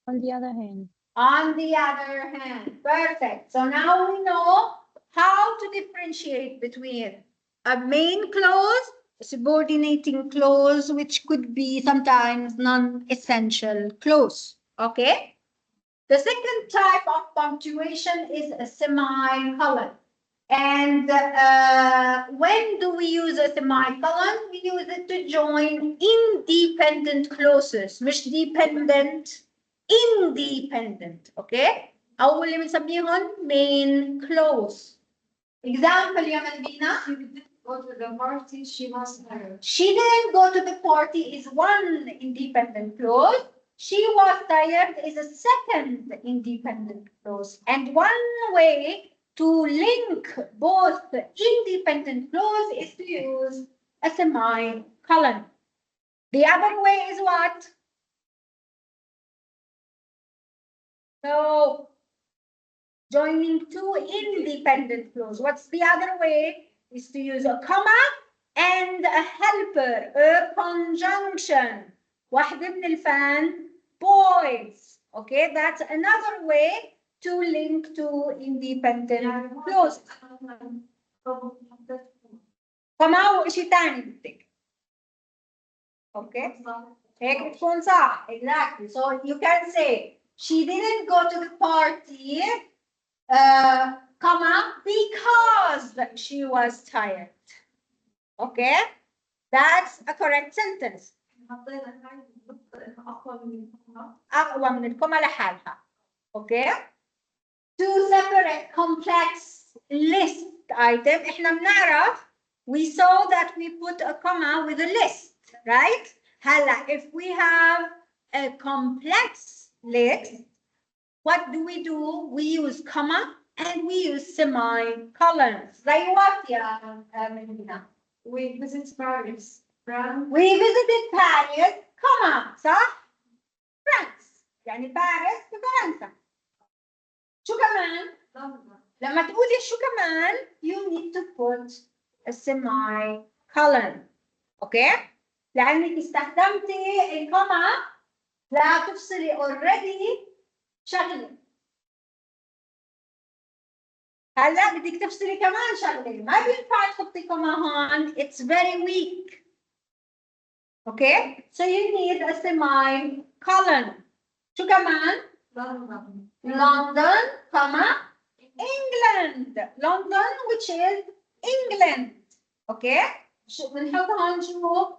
C: On the other hand.
A: On the other hand. Perfect. So now we know how to differentiate between a main clause, a subordinating clause, which could be sometimes non-essential clause. Okay? The second type of punctuation is a semicolon. And when do we use a semicolon? We use it to join independent clauses, مش dependent, independent. Okay? أول اللي بنسميهم main clause. Example يا ملبينا.
B: She didn't go to the party, she was tired.
A: She didn't go to the party is one independent clause. She was tired is a second independent clause. And one way to link both independent clause is to use a semicolon. The other way is what? So, joining two independent clause. What's the other way? Is to use a comma and a helper, a conjunction. واحدة من الفان, boys. Okay, that's another way to link two independent clauses. comma وشيء ثاني بدك. Okay, هيك بتكون صح. Exactly. So you can say she didn't go to the party, comma, because she was tired. Okay, that's a correct sentence. أقوى من الكوما لحالها. Okay. Two separate complex list item. إحنا بنعرف we saw that we put a comma with a list, right? هلا if we have a complex list, what do? We use comma and we use semicolons. زي what يا مدينة?
B: We visit Paris.
A: We visited Paris, comma, صح؟ France. يعني باريس في فرنسا. شو كمان؟ لما تقولي شو كمان you need to put a semicolon. اوكي؟ لانك استخدمتي الكوما لا تفصلي already شغله. هلا بدك تفصلي كمان شغله، ما بينفع تحطي كوما هون، it's very weak. Okay? So you need a semicolon. شو كمان؟ London, comma, England. London which is England. Okay? شو بنحط هون شو؟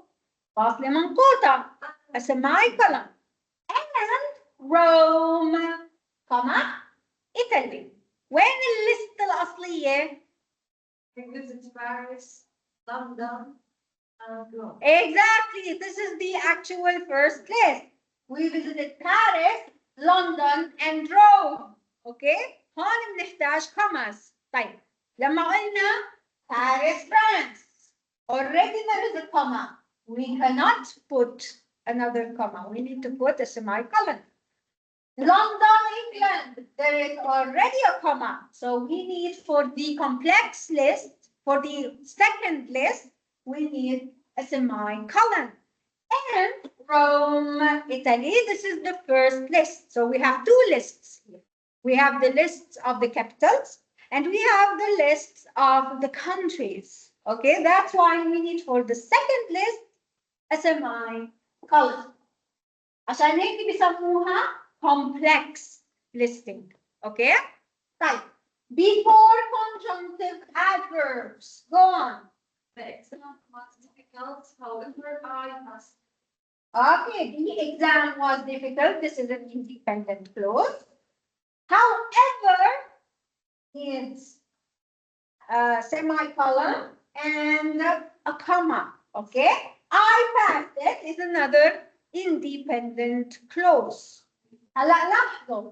A: فاصلة منقوطة. A semicolon. And Rome, comma, Italy. وين الليست الأصلية؟
B: Visit Paris, London, and Rome.
A: Exactly. This is the actual first list. We visited Paris, London, and Rome. Okay? هون بنحتاج commas. طيب لما قلنا Paris, France. Already there is a comma. We cannot put another comma. We need to put a semicolon. London, England. There is already a comma. So we need for the complex list, for the second list, we need a semicolon. And Rome, Italy, this is the first list. So we have two lists here. We have the lists of the capitals and we have the lists of the countries. Okay, that's why we need for the second list a semicolon. عشان هيك بيسموها complex listing. Okay? طيب, before conjunctive adverbs, go on.
B: The exam was difficult, however, I must.
A: Okay, the exam was difficult. This is an independent clause. However, it's a semicolon and a comma. Okay, I passed it is another independent clause. هلا لاحظوا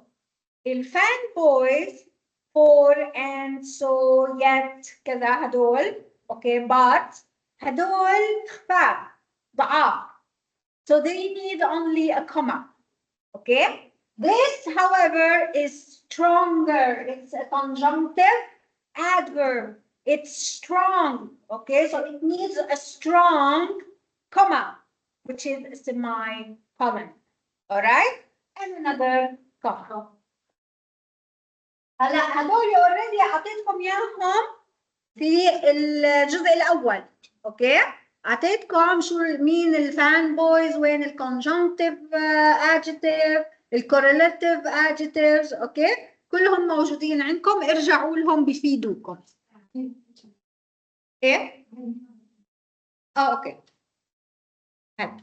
A: الفان بويز for and so yet كذا هدول okay but هدول خفاف ضعاف. So they need only a comma. Okay? This, however, is stronger. It's a conjunctive adverb. It's strong. Okay? So it needs a strong comma, which is a semicolon. All right? And another comma. هلا هدول already اعطيتكم اياهم في الجزء الاول. اوكي؟ اعطيتكم شو مين الفان بويز، وين الكونجنكتيف ادجكتيف، الكورلاتيف ادجكتيفز. اوكي؟ كلهم موجودين عندكم، ارجعوا لهم بيفيدوكم. ايه؟ اوكي. حلو.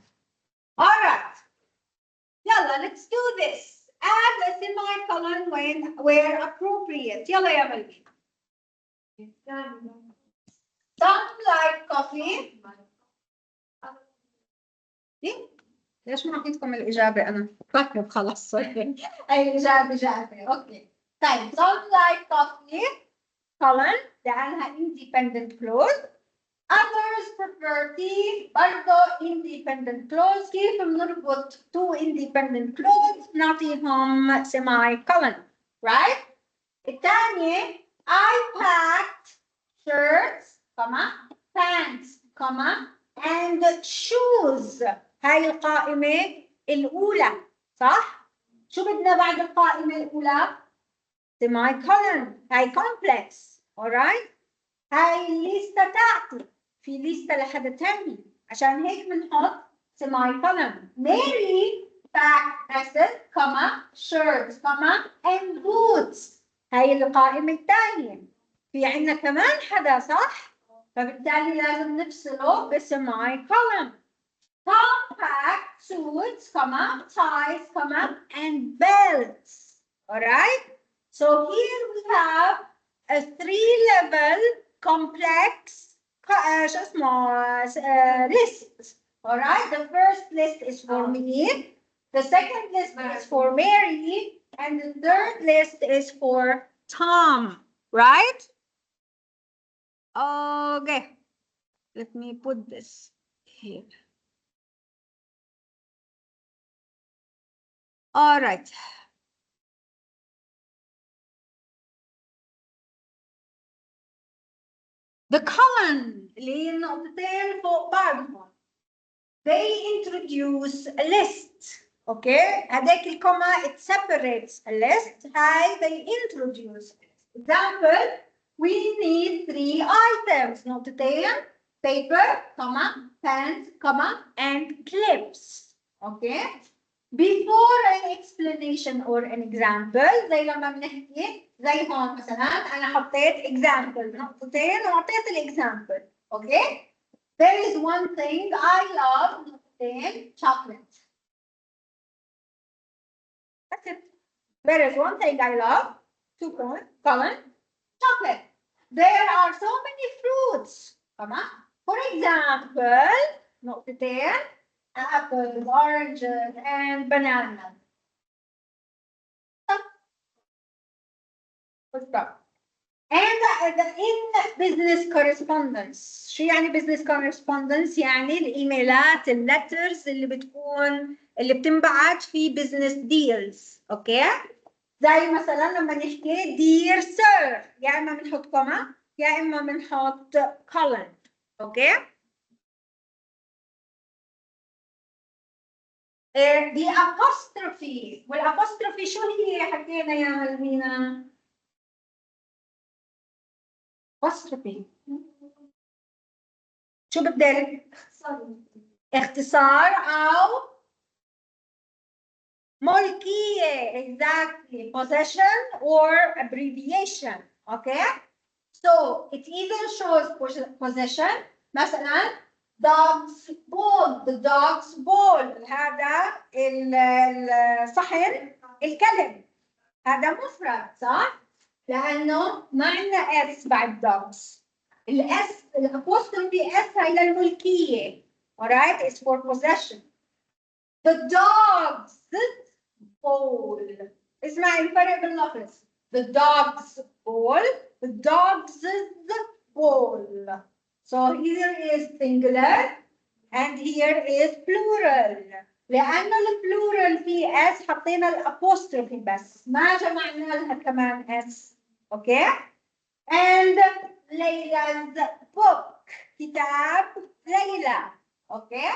A: All right. يلا let's do this. Add a semicolon when where appropriate. يلا يا بلبي. Some like coffee. إيه؟ ليش ما أعطيتكم الإجابة أنا؟ فاكر خلاص أي إجابة. أوكي. طيب some like coffee. colon لأنها independent clause. Others prefer tea. برضه independent clause. كيف بنربط two independent clause؟ نعطيهم semicolon. Right? الثانية I packed shirts, pants, and shoes. هاي القائمة الأولى صح؟ شو بدنا بعد القائمة الأولى؟ semicolon. هاي complex. alright؟ هاي الليستة تاعتي. في ليستة لحدا تاني. عشان هيك بنحط semicolon. Mary packed dresses, shirts, and boots. هاي القائمة الثانية. في عندنا كمان حدا صح؟ فبالتالي لازم نفصله بسemicolon. Compact suits, ties, and belts. All right? So here we have a 3-level complex list. All right? The first list is for me. The second list is for Mary. And the third list is for Tom. Right? Okay. Let me put this here. All right. The column اللي هي النقطتين فوق بعضهم. They introduce a list. Okay, هذاك الكوما it separates a list. هاي they introduce. Example, we need 3 items. نقطتين, paper, comma, pens, comma, and clips. Okay. Before an explanation or an example, زي لما بنحكي زي هون مثلا أنا حطيت example نقطتين وحطيت الexample. Okay. There is one thing I love, نقطتين, chocolate. That's it. There is one thing I love, 2 colon, chocolate. There are so many fruits, comma. For example, نقطتين, apples, oranges, and bananas. And in business correspondence. شو يعني business correspondence؟ يعني الإيميلات الليترز اللي بتنبعت في business deals. اوكي؟ زي مثلا لما نحكي dear sir، يا اما بنحط كوما يا اما بنحط colon. اوكي؟ دي apostrophe، والapostrophe شو هي حكينا يا ملمينا؟ apostrophe شو بدك؟ اختصار أو ملكية. Exactly. Possession or abbreviation. Okay. So it either shows possession. مثلا dogs ball. The dog's ball. هذا الصحن الكلب. هذا مفرد صح؟ لأنه ما عندنا S بعد dogs. الاس الapostrophe S هي للملكية. Alright, it's for possession. The dog's ball. اسمعي الفرق باللفظ. The dog's ball. The dog's ball. So here is singular and here is plural. لأنه البلورال في S حطينا الapostrophe بس ما جمعنا لها كمان S. Okay? And Layla's book. كتاب ليلى. Okay?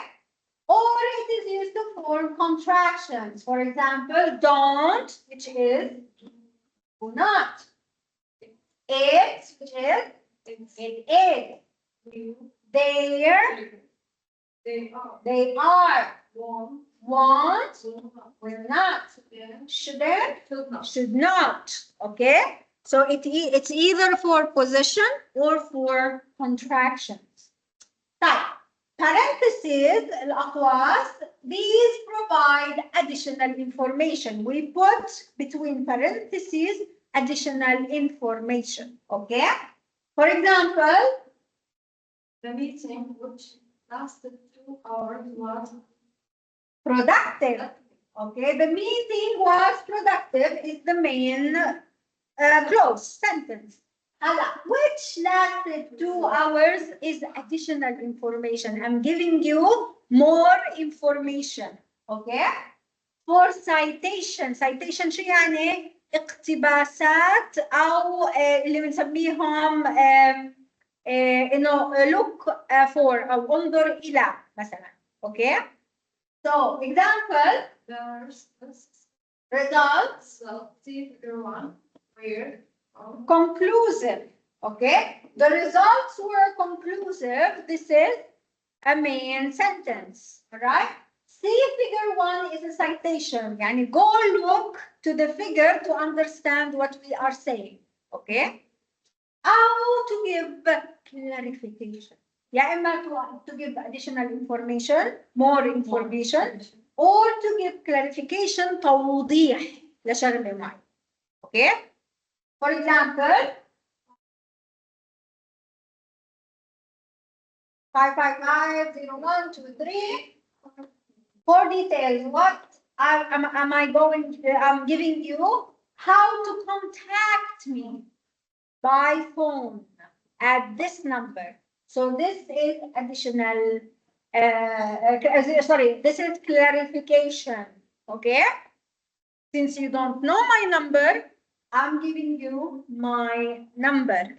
A: Or it is used to form contractions. For example, don't, which is do not. It, which is it is. There, they are. Want, will not. Shouldn't, should not. Okay? So it's either for possession or for contractions. طيب. Parentheses, الأقواس, these provide additional information. We put between parentheses additional information. Okay? For example,
B: The meeting, which lasted 2 hours, was
A: productive. Okay, the meeting was productive is the main clause, sentence. Which lasted 2 hours is additional information. I'm giving you more information. Okay? For citation. Citation شو يعني؟ اقتباسات أو اللي بنسميهم إنه look for أو انظر إلى مثلا. Okay? So example.
B: the
A: Results.
B: so see figure 1 where
A: Conclusive. Okay? The results were conclusive. This is a main sentence. Alright? See figure 1 is a citation. يعني go look to the figure to understand what we are saying. Okay? How to give clarification. يا إما to give additional information, more information, or to give clarification توضيح لشغلة معينة. Okay? For example, 555-0123. For details, what am I going to, I'm giving you how to contact me by phone at this number. So this is additional, sorry, this is clarification, okay? Since you don't know my number, I'm giving you my number.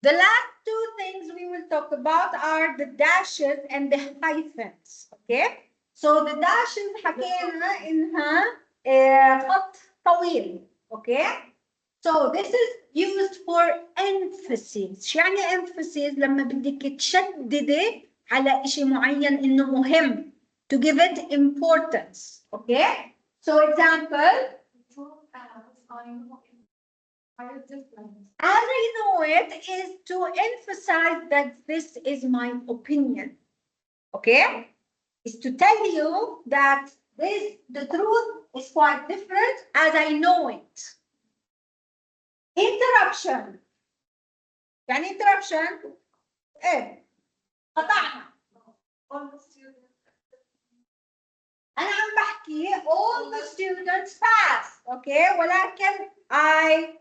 A: The last two things we will talk about are the dashes and the hyphens. Okay? So the dashes حكينا إنها خط طويل. Okay? So this is used for emphasis. شو يعني emphasis؟ لما بدك تشددي على إشي معين إنه مهم. To give it importance. Okay? So example. As I know it is to emphasize that this is my opinion. Okay? Is to tell you that the truth is quite different as I know it. Interruption. يعني interruption ايه؟ قطعنا. أنا عم بحكي all the students passed. Okay? ولكن I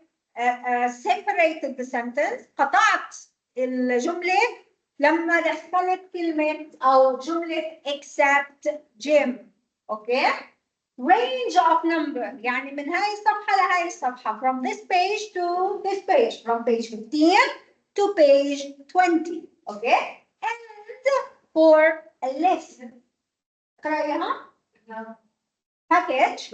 A: separated the sentence. قطعت الجملة لما دخلت كلمة أو جملة except Jim. Okay? Range of number يعني من هاي الصفحة لهاي الصفحة from this page to this page from page 15 to page 20. Okay? And for a list. قرأيها؟ Package.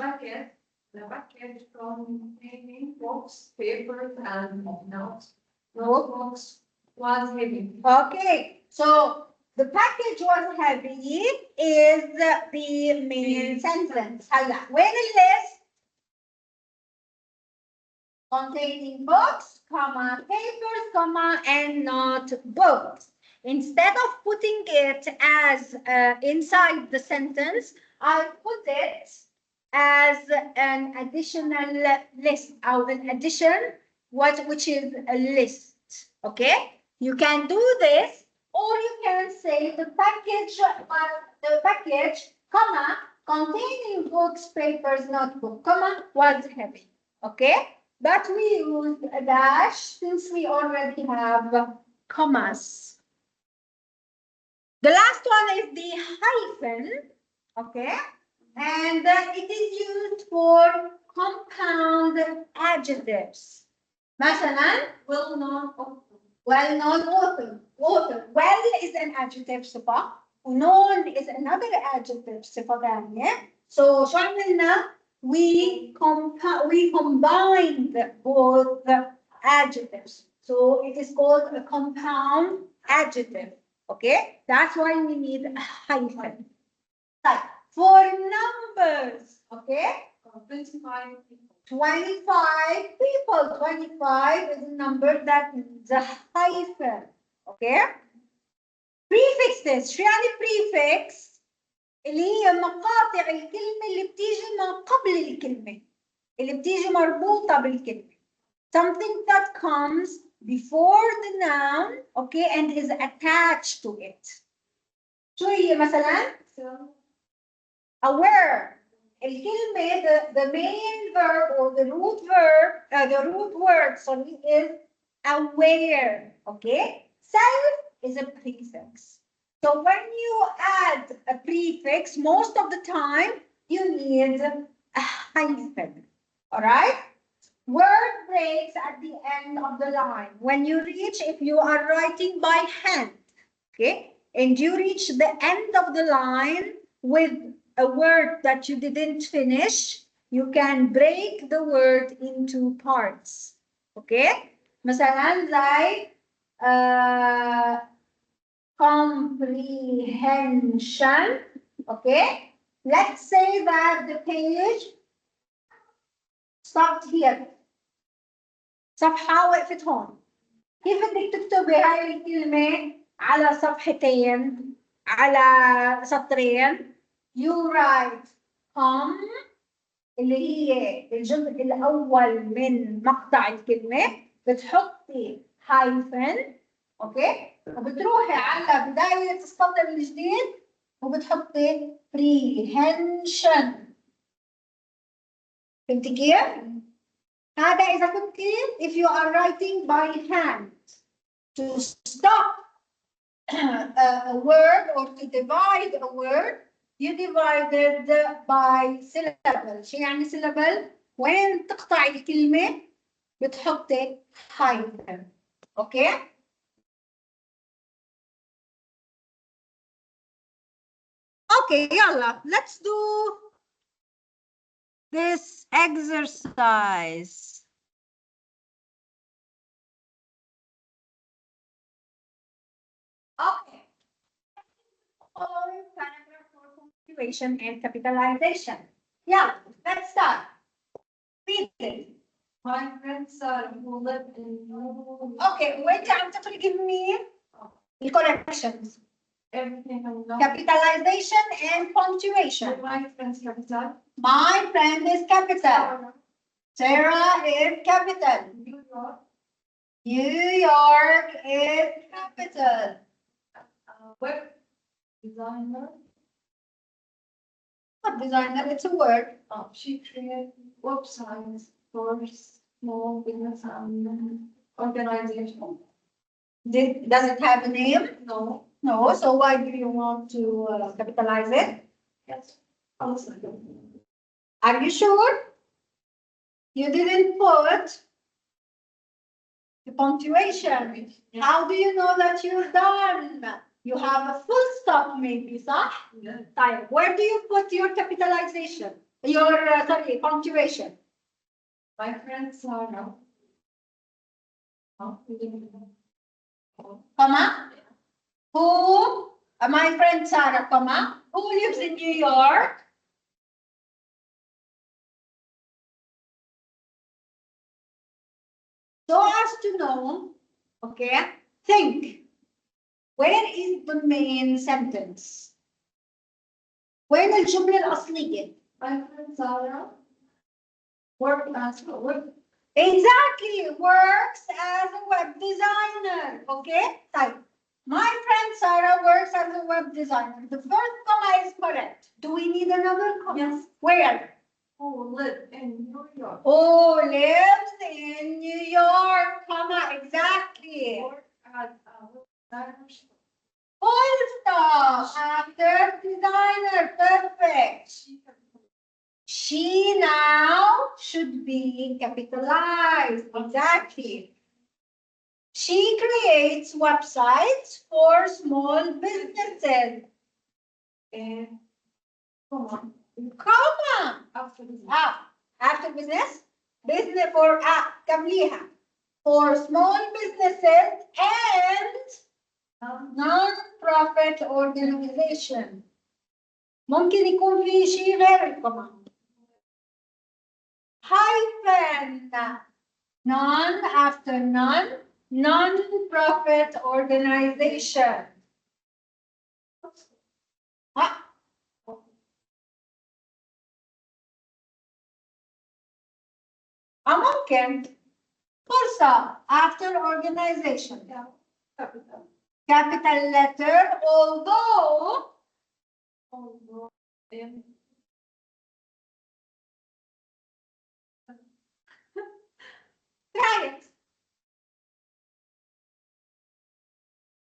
B: The package containing books, papers, and notes.
A: Notebooks
B: Was heavy.
A: Okay, so the package was heavy is the main sentence. هلا وين الليست؟ Containing books, comma, papers, comma, and not books. Instead of putting it as inside the sentence, I put it as an additional list or an addition, which is a list. Okay, you can do this, or you can say the package, comma, containing books, papers, notebook, comma, was heavy. Okay, but we use a dash since we already have commas. The last one is the hyphen. Okay. And it is used for compound adjectives. مثلا
B: Well-known
A: well-known author. Well is an adjective صفة known is another adjective صفة ثانية. So شو عملنا؟ We combined both adjectives. So it is called a compound adjective. Okay? That's why we need a hyphen. For numbers, okay?
B: 25 people.
A: 25 people. 25 is a number that needs a hyphen, okay? Prefixes. شو يعني prefix؟ اللي هي مقاطع الكلمة اللي بتيجي ما قبل الكلمة. اللي بتيجي مربوطة بالكلمة. Something that comes before the noun, okay, and is attached to it. شو هي مثلا؟ Aware. الكلمة, the main verb or the root word, sorry, is aware. Okay? Self is a prefix. So when you add a prefix, most of the time you need a hyphen. All right? Word breaks at the end of the line. When you reach, if you are writing by hand, okay, and you reach the end of the line with a word that you didn't finish, you can break the word into parts. Okay? مثلا like comprehension. Okay? Let's say that the page stopped here. صفحة وقفت هون. كيف بدك تكتبي هاي الكلمة على صفحتين على سطرين؟ You write come اللي هي الجزء الأول من مقطع الكلمة، بتحطي hyphen، أوكي؟ وبتروحي على بداية السطر الجديد وبتحطي prehension. فهمتي كيف؟ هذا إذا كنتي if you are writing by hand. To stop a word or to divide a word, you divide it by syllable. شو يعني syllable؟ وين تقطع الكلمة بتحطي hyphen. Okay? Okay, yalla, let's do this exercise. Okay. Following paragraph for punctuation and capitalization. Yeah, let's start. Read it.
B: My friends who live in
A: Okay, wait until you give me the corrections.
B: everything I know.
A: Capitalization and punctuation.
B: My friends capital.
A: My friend is capital. Sarah is capital.
B: New York.
A: New York is capital.
B: Web designer.
A: Not designer, it's a word.
B: She created websites for small business and organization.
A: Does it have a name?
B: No.
A: No, so why do you want to capitalize it?
B: Yes. Also.
A: Are you sure? You didn't put the punctuation. How do you know that you're done? You have a full stop maybe, صح?
B: Yeah.
A: طيب, where do you put your capitalization? Your, sorry, punctuation.
B: My friend Sarah.
A: Comma. Who? My friend Sarah, comma. Who lives in New York? So as to know, okay, think. Where is the main sentence? وين الجملة الأصلية؟
B: My friend Sarah worked as a web.
A: Exactly, works as a web designer. Okay, type. My friend Sarah works as a web designer. The first comma is correct. Do we need another comma?
B: Yes.
A: Where?
B: Who live in New York.
A: Who lives in New York, comma, exactly.
B: Work at a web designer shop.
A: Full stop after designer, perfect. She now should be capitalized, exactly. She creates websites for small businesses.
B: And comma.
A: Comma.
B: After this.
A: After business, business for قبليها. For small businesses and non-profit organization. ممكن يكون في شيء غير الكوما. Hyphen. Non after non-profit organization. ممكن فرصة after organization.
B: Capital.
A: Capital letter, although
B: In
A: try it.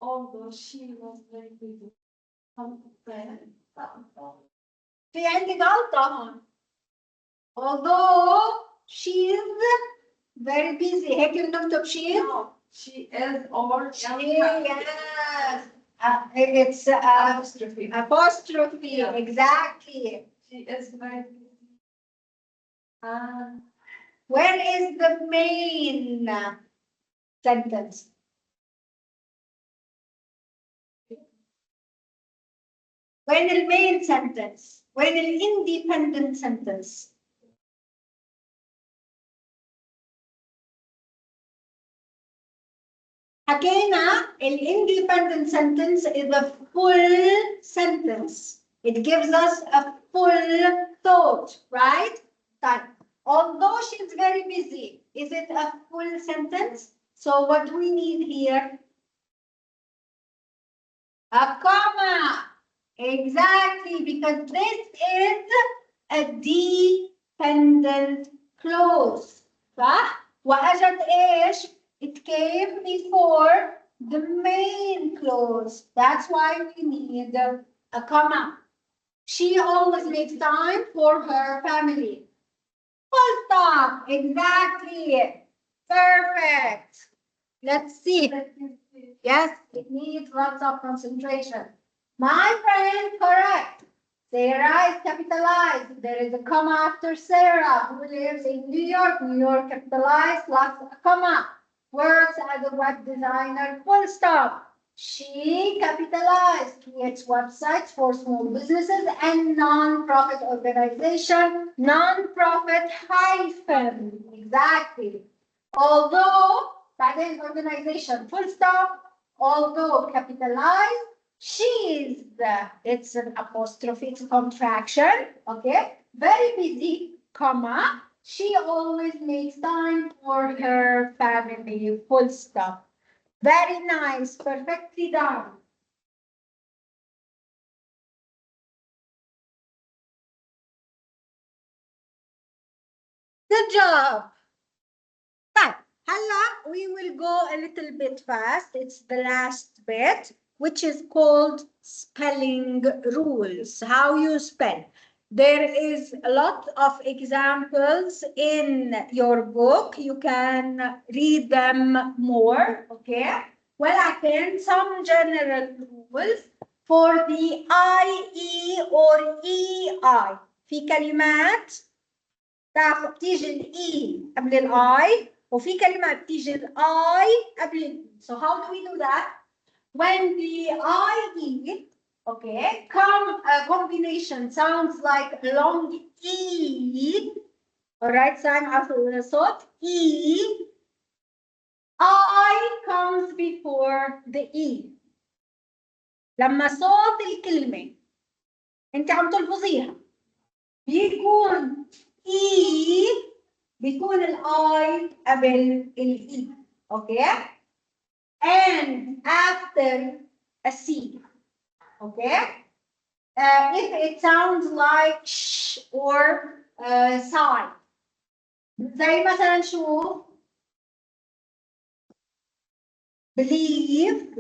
B: although she was very busy.
A: في عندي غلطة هون. Although she is very busy. هيك بنكتب she is.
B: No, she is or
A: She, yes. It's
B: apostrophe.
A: apostrophe,
B: Yeah.
A: exactly.
B: She is very busy. And
A: Where is the main sentence? When the main sentence? When the independent sentence? حكينا independent sentence is a full sentence. It gives us a full thought, right? That although she's very busy, is it a full sentence? So what do we need here? A comma. Exactly, because this is a dependent clause. صح؟ وأجت إيش؟ It came before the main clause. That's why we need a comma. She always makes time for her family. Full stop. Exactly. Perfect. Let's see. Yes, it needs lots of concentration. My friend, correct. Sarah is capitalized. There is a comma after Sarah, who lives in New York. New York capitalized plus a comma. Works as a web designer, full stop. She capitalized, creates websites for small businesses and non-profit organization, non-profit hyphen, exactly. Although, بعدين organization, full stop, although capitalized, she's, it's an apostrophe, it's a contraction, okay? Very busy, comma. She always makes time for her family, full stop. Very nice, perfectly done. Good job. But هلا we will go a little bit fast. It's the last bit, which is called spelling rules. How you spell. There is a lot of examples in your book. You can read them more, okay? Well, again, some general rules for the IE or EI. في كلمات بتيجي الاي قبل الاي وفي كلمه بتيجي الاي قبل الاي. So how do we do that? When the IE, okay, combination sounds like long E, all right, sign after the صوت E, I comes before the E. لما صوت الكلمة انت عم تلفظيها بيكون E بيكون الاي قبل الاي، اوكي؟ And after a C, okay? If it sounds like sh or sigh. زي مثلا شو؟ believe.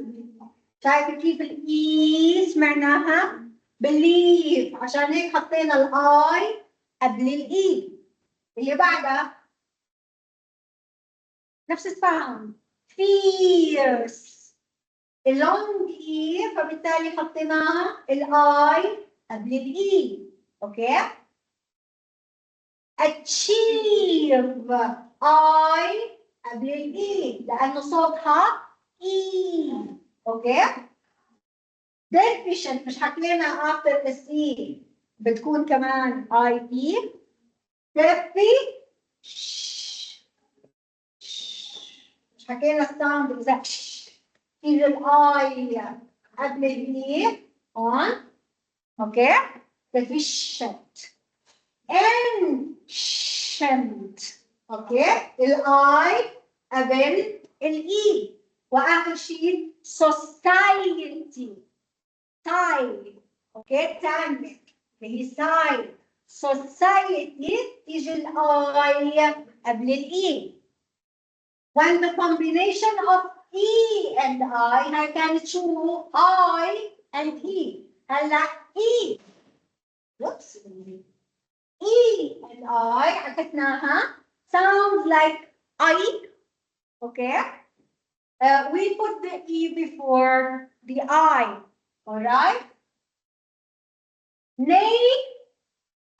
A: شايفة كيف الاي سمعناها؟ believe، عشان هيك حطينا الاي قبل الاي. اللي بعدها نفس الساوند fierce، اللونج اي فبالتالي حطيناها الاي قبل الاي، اوكي؟ achieve اي قبل الاي لانه صوتها اي، اوكي؟ deficient مش حكينا after the c بتكون كمان اي اي. defi مش حكينا الساوند اذا تيجي الاي قبل الاي on، اوكي؟ deficient ancient، اوكي؟ الاي قبل الاي. واخر شيء society، ساي، اوكي؟ تانك اللي هي ساي. society تيجي الاي قبل الاي. When the combination of E and I هاي كانت شو؟ I and he. هلا E. Whoops. E and I عكسناها sounds like I. Okay. We put the E before the I. All right.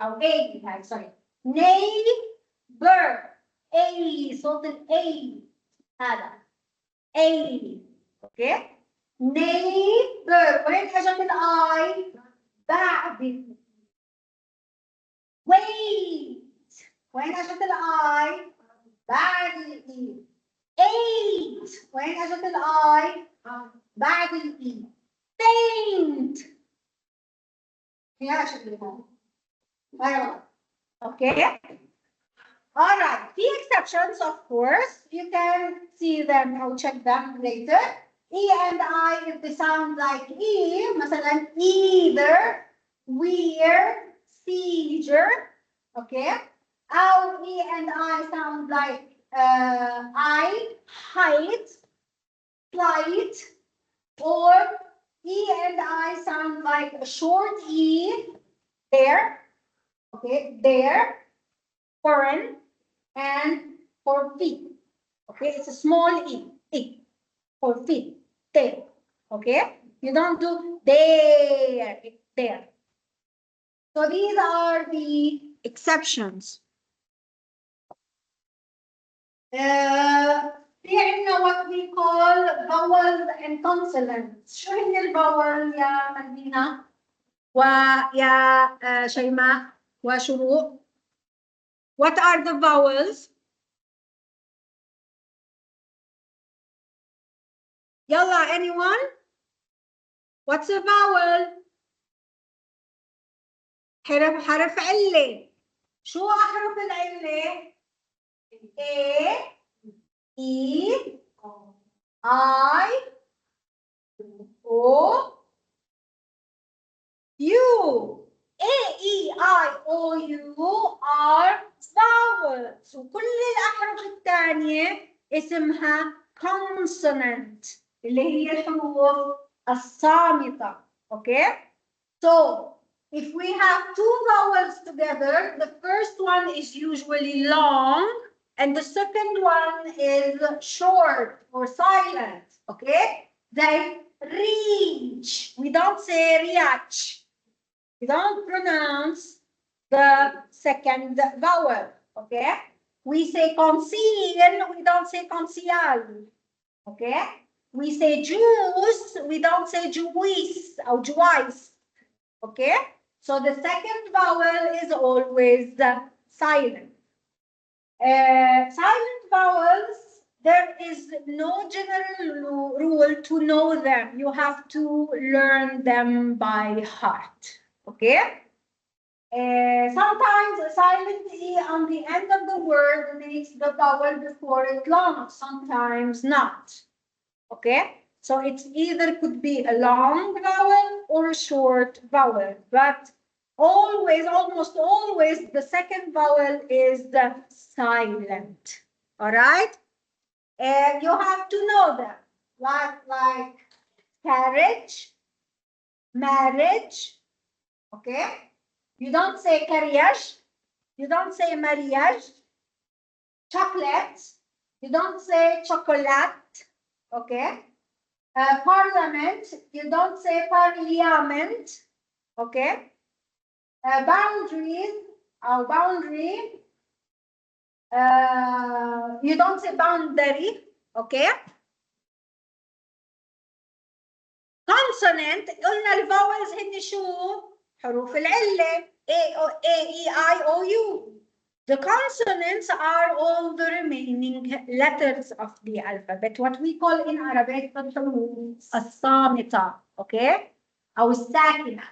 A: أو A هاي sorry. Neighbor. A صوت ال A هذا. A. Okay. Neighbor. وين اجت الاي؟ بعد. Wait. وين اجت الاي؟ بعد الاي. Eight. وين اجت الاي؟ بعد الاي. Faint. فيها شكلها. ايوه. Okay. All right. The exceptions, of course, you can see them or check them later. E and I, if they sound like E, مثلا either, we're, seizure, okay? Our E and I sound like I, height, flight, or E and I sound like a short E, there, okay, there, foreign, and for feet. Okay, it's a small e for feet, there. Okay, you don't do there, there. So these are the exceptions. في عندنا what we call vowels and consonants. شو هي الفاول يا مدينة ويا شيماء وشروق؟ What are the vowels? يلا anyone? What's a vowel? حرف علة. شو أحرف العلة؟ A, E, I, O, U. A, E, I, O, U are vowels. وكل الأحرف الثانية اسمها consonant اللي هي الحروف الصامتة. Okay? So, if we have two vowels together, the first one is usually long and the second one is short or silent. Okay? They reach. We don't say riach. We don't pronounce the second vowel. Okay? We say conceal, we don't say conceal. Okay? We say juice, we don't say juice or juice. Okay? So the second vowel is always silent. Silent vowels, there is no general rule to know them. You have to learn them by heart. Okay? Sometimes a silent E on the end of the word makes the vowel before it long, sometimes not. Okay? So it either could be a long vowel or a short vowel, but always, almost always, the second vowel is the silent. All right? And you have to know them, like carriage, marriage. Okay? You don't say carriage, you don't say mariage. Chocolate, you don't say chocolate. Okay? Parliament, you don't say parliament, okay? Boundaries, or boundary, you don't say boundary, okay? Consonant, قلنا الفاولز هن شو؟ حروف العلة A, E, I, O, U. The consonants are all the remaining letters of the alphabet, what we call in Arabic الحروف الصامتة, okay? أو الساكنة.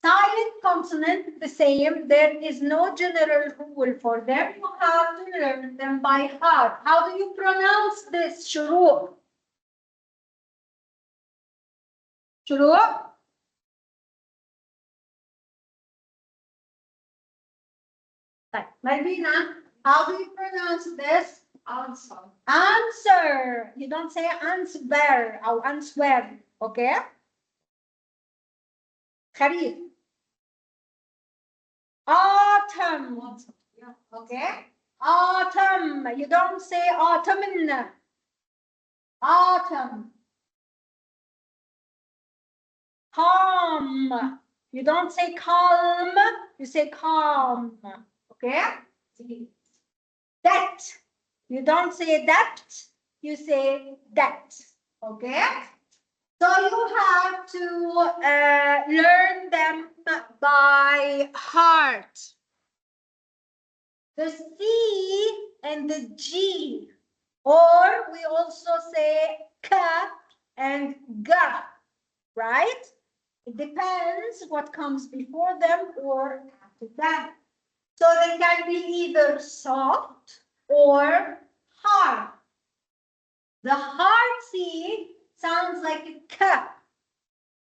A: Silent consonant, the same. There is no general rule for them. You have to learn them by heart. How do you pronounce this, شروق? شروق? Malvina, how do you pronounce this?
B: Answer.
A: Answer. You don't say answer or answer. Okay? خريف. Autumn.
B: Yeah.
A: Okay? Autumn. You don't say autumn. Autumn. Calm. You don't say calm. You say calm. Okay? That. You don't say that. You say that. Okay? So you have to learn them by heart. The C and the G, or we also say K and G, right? It depends what comes before them or after them. So they can be either soft or hard. The hard C sounds like a K,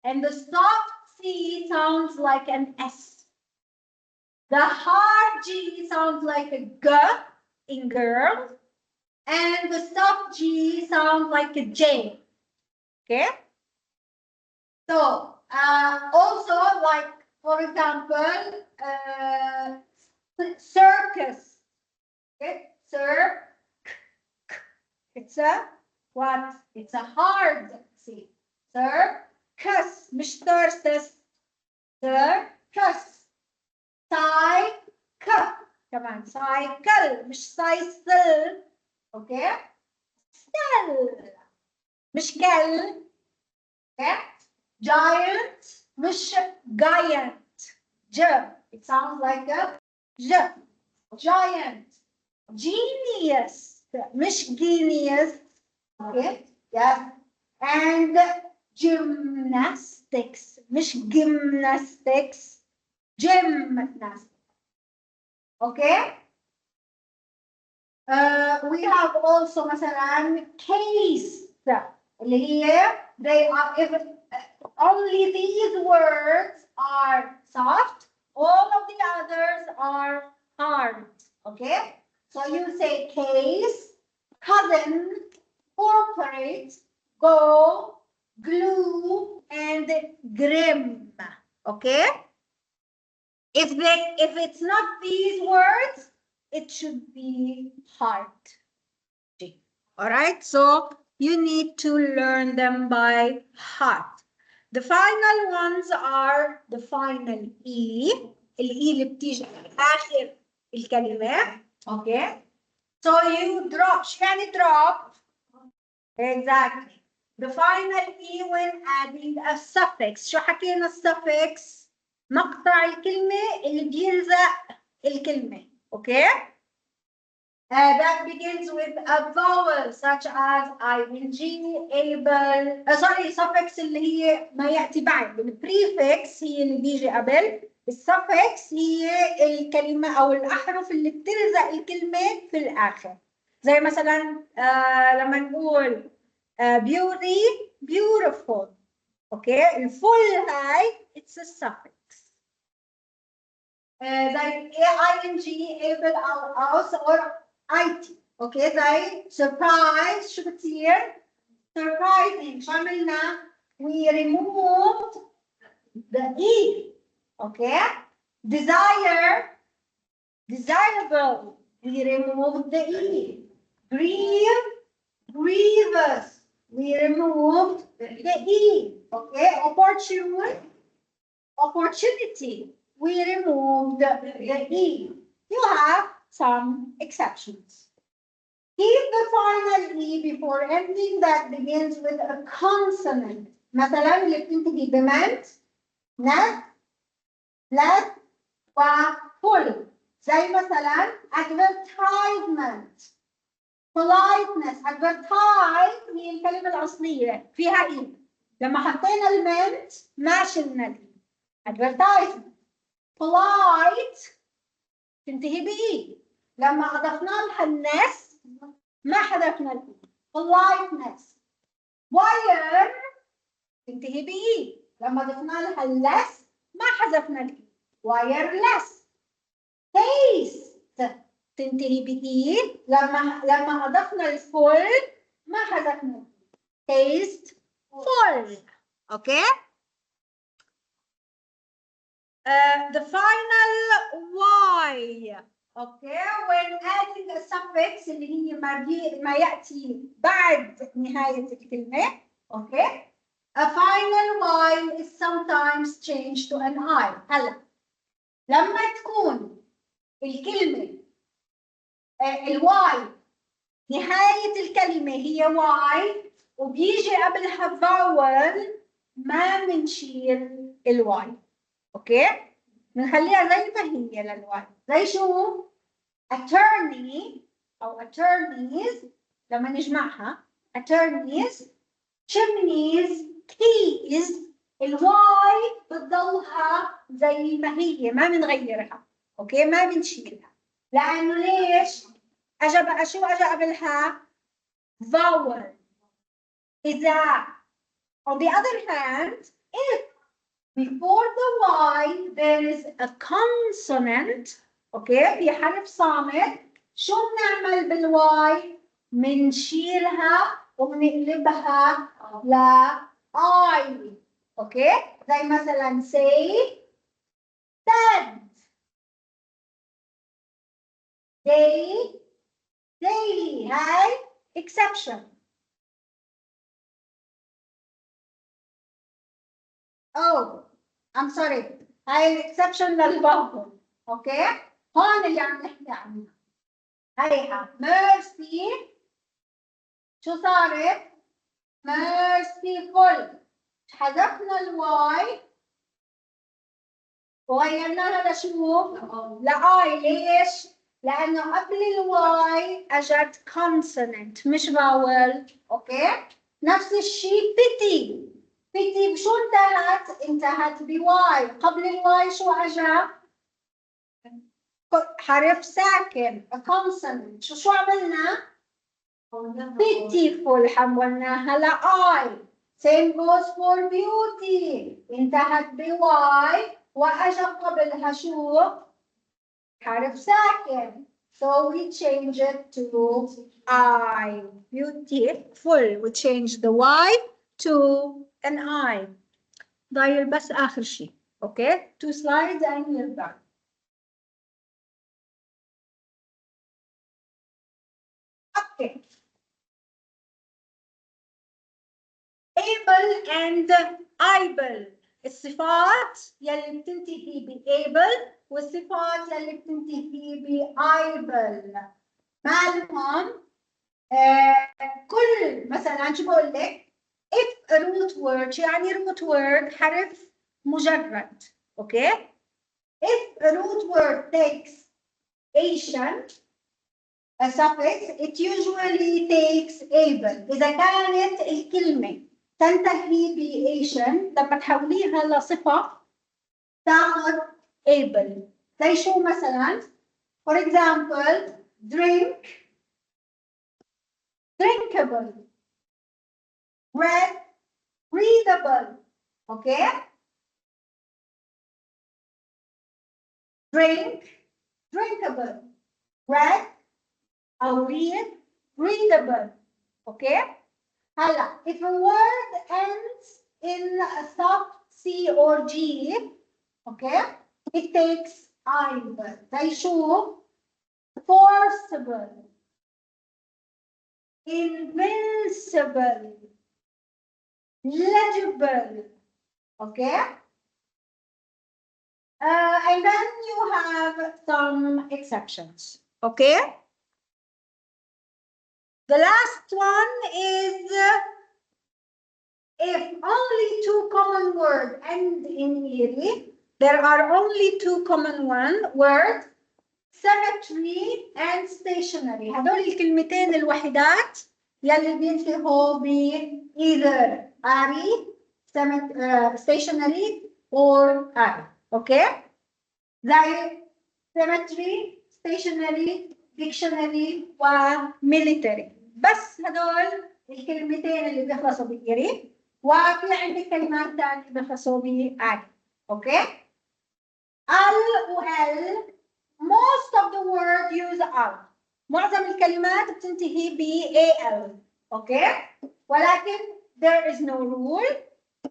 A: and the soft C sounds like an S. The hard G sounds like a G in girl, and the soft G sounds like a J. Okay? So, also, like, for example, circus. Okay? It's a what? It's a hard C. Circus. مش circus. Circus. كمان سايكل مش سايسل. اوكي سل مش كل. اوكي giant مش giant. ج it sounds like a ج. giant. genius مش genius. okay yes. and gymnastics مش gymnastics. gymnastics. okay we have also مثلا case اللي هي they are if only these words are soft, all of the others are hard. Okay so you say case, cousin, corporate, go, glue, and grim. Okay if it's not these words, it should be hard. All right so you need to learn them by heart. The final ones are the final E. الإي اللي بتيجي في آخر الكلمة. Okay so you drop. شو يعني drop? Exactly. The final E when adding a suffix. شو حكينا الsuffix؟ مقطع الكلمة اللي بيلزق الكلمة. Okay that begins with a vowel such as ing, able. sorry suffix اللي هي ما يأتي بعد. الprefix هي اللي بيجي قبل. الsuffix هي الكلمة أو الأحرف اللي بتلزق الكلمة في الآخر. زي مثلا لما نقول beauty, beautiful. okay الفل هاي it's a suffix. زي ing, able, or IT. اوكي زي surprise شو بتصير؟ surprising. شو عملنا؟ we removed the E. اوكي desire, desirable, we removed the E. grieve, grievous, we removed the E. okay opportune, opportunity, we removed the E. You have some exceptions. Keep the final E before ending that begins with a consonant. مثلا اللي بتنتهي بمنت، نت، لت، وفل. زي مثلا advertisement. politeness. advertise هي الكلمة الأصلية فيها إي. لما حطينا المنت ما شلنا الإي. advertisement. polite تنتهي بإي. لما أضفنا لها النس ما حذفنا الإي. politeness. wire تنتهي بإي. لما ضفنا لها اللس ما حذفنا الإي. wireless. taste تنتهي بإي. لما أضفنا الفل ما حذفنا الإي. taste full. okay the final Y. okay when adding a suffix اللي هي ما يأتي بعد نهاية الكلمة. okay a final Y is sometimes changed to an I. هلا لما تكون الكلمة الواي نهاية الكلمة هي واي وبيجي قبلها vowel ما بنشيل الواي. اوكي بنخليها زي ما هي للواي. زي شو؟ attorney او attorneys لما نجمعها attorneys, chimneys, keys. الواي بتضلها زي ما هي ما بنغيرها. اوكي ما بنشيلها لانه ليش؟ شو اجى قبلها؟ vowel. اذا on the other hand if before the Y there is a consonant. اوكي في حرف صامت. شو بنعمل بالواي؟ بنشيلها وبنقلبها ل I. اوكي زي مثلا say, said, day, daily. هاي exception. oh I'm sorry هاي الاكسبشن للفاول. اوكي؟ هون اللي عم نحكي عنها. هيها ميرسي شو صارت؟ merciful. حذفنا الواي وغيرناها لشو؟ لآي. ليش؟ لأنه قبل الواي أجت consonant مش vowel. أوكي؟ نفس الشيء بيتي. بيتي بشو انتهت؟ انتهت بواي. قبل الواي شو أجا؟ حرف ساكن a consonant. شو عملنا؟ beautiful حولناها لآي. same goes for beauty. انتهت بواي وأجا قبلها شو؟ حرف ساكن. So we change it to I. Beautiful. We change the Y to an I. ضايل بس آخر شيء. Okay? 2 slides and we're done. Okay. able and able. الصفات يلي بتنتهي ب able والصفات يلي بتنتهي ب able. مالهم؟ كل مثلا شو بقول لك؟ if a root word. شو يعني root word؟ حرف مجرد. اوكي؟ if a root word takes Asian a suffix, it usually takes able. إذا كانت الكلمة تنتهي بإيشن لما تحوليها لصفة تاخذ able. زي شو مثلا؟ for example drink, drinkable, read, readable. Okay? drink, drinkable, read أو read, readable. Okay? هلا if a word ends in a soft C or G, okay, it takes either. زي شو؟ forcible, invincible, legible. Okay? And then you have some exceptions. Okay? The last one is if only 2 common words end in iri, there are only 2 common words, cemetery and stationery. هدول الكلمتين الوحيدات يلي بينتهوا ب either ari, stationery or ari. Okay? زي cemetery, stationery, dictionary ومilitary. بس هدول الكلمتين اللي بيخلصوا بإيري. وفي عندك كلمات ثانية بيخلصوا بآري. اوكي؟ ال وال most of the word use ال. معظم الكلمات بتنتهي ب al. اوكي؟ ولكن there is no rule.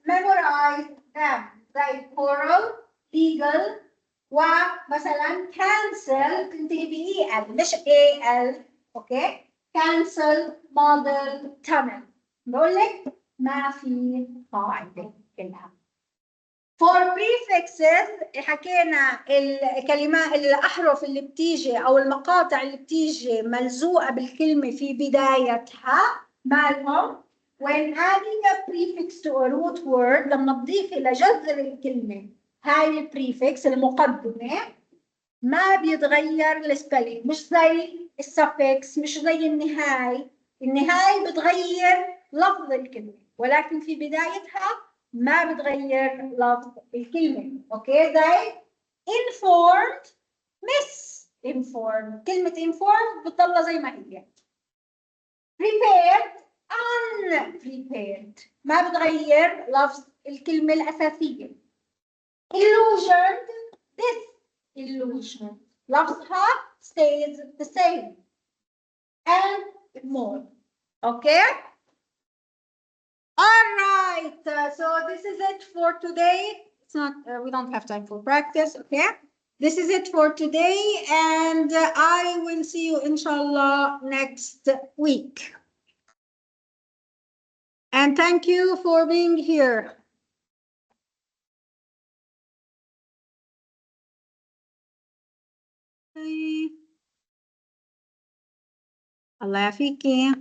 A: memorize them. زي choral, legal ومثلا cancel تنتهي ب al مش al. اوكي؟ cancel, model, tunnel. بقول لك ما في قاعدة كلها. For prefixes حكينا الكلمات الأحرف اللي بتيجي أو المقاطع اللي بتيجي ملزوقة بالكلمة في بدايتها مالهم؟ When adding a prefix to a root word لما تضيفي لجذر الكلمة هاي البريفكس المقدمة ما بيتغير السبيلنج. مش زي السفكس، مش زي النهاية. النهاية بتغير لفظ الكلمة ولكن في بدايتها ما بتغير لفظ الكلمة. اوكي؟ زي informed, misinformed. كلمة informed بتضلها زي ما هي. prepared, unprepared. ما بتغير لفظ الكلمة الأساسية. illusioned, disillusioned. لفظها stays the same. And more. Okay? All right. So this is it for today. It's not, we don't have time for practice. Okay? This is it for today. And I will see you, inshallah, next week. And thank you for being here. Allah Fiki.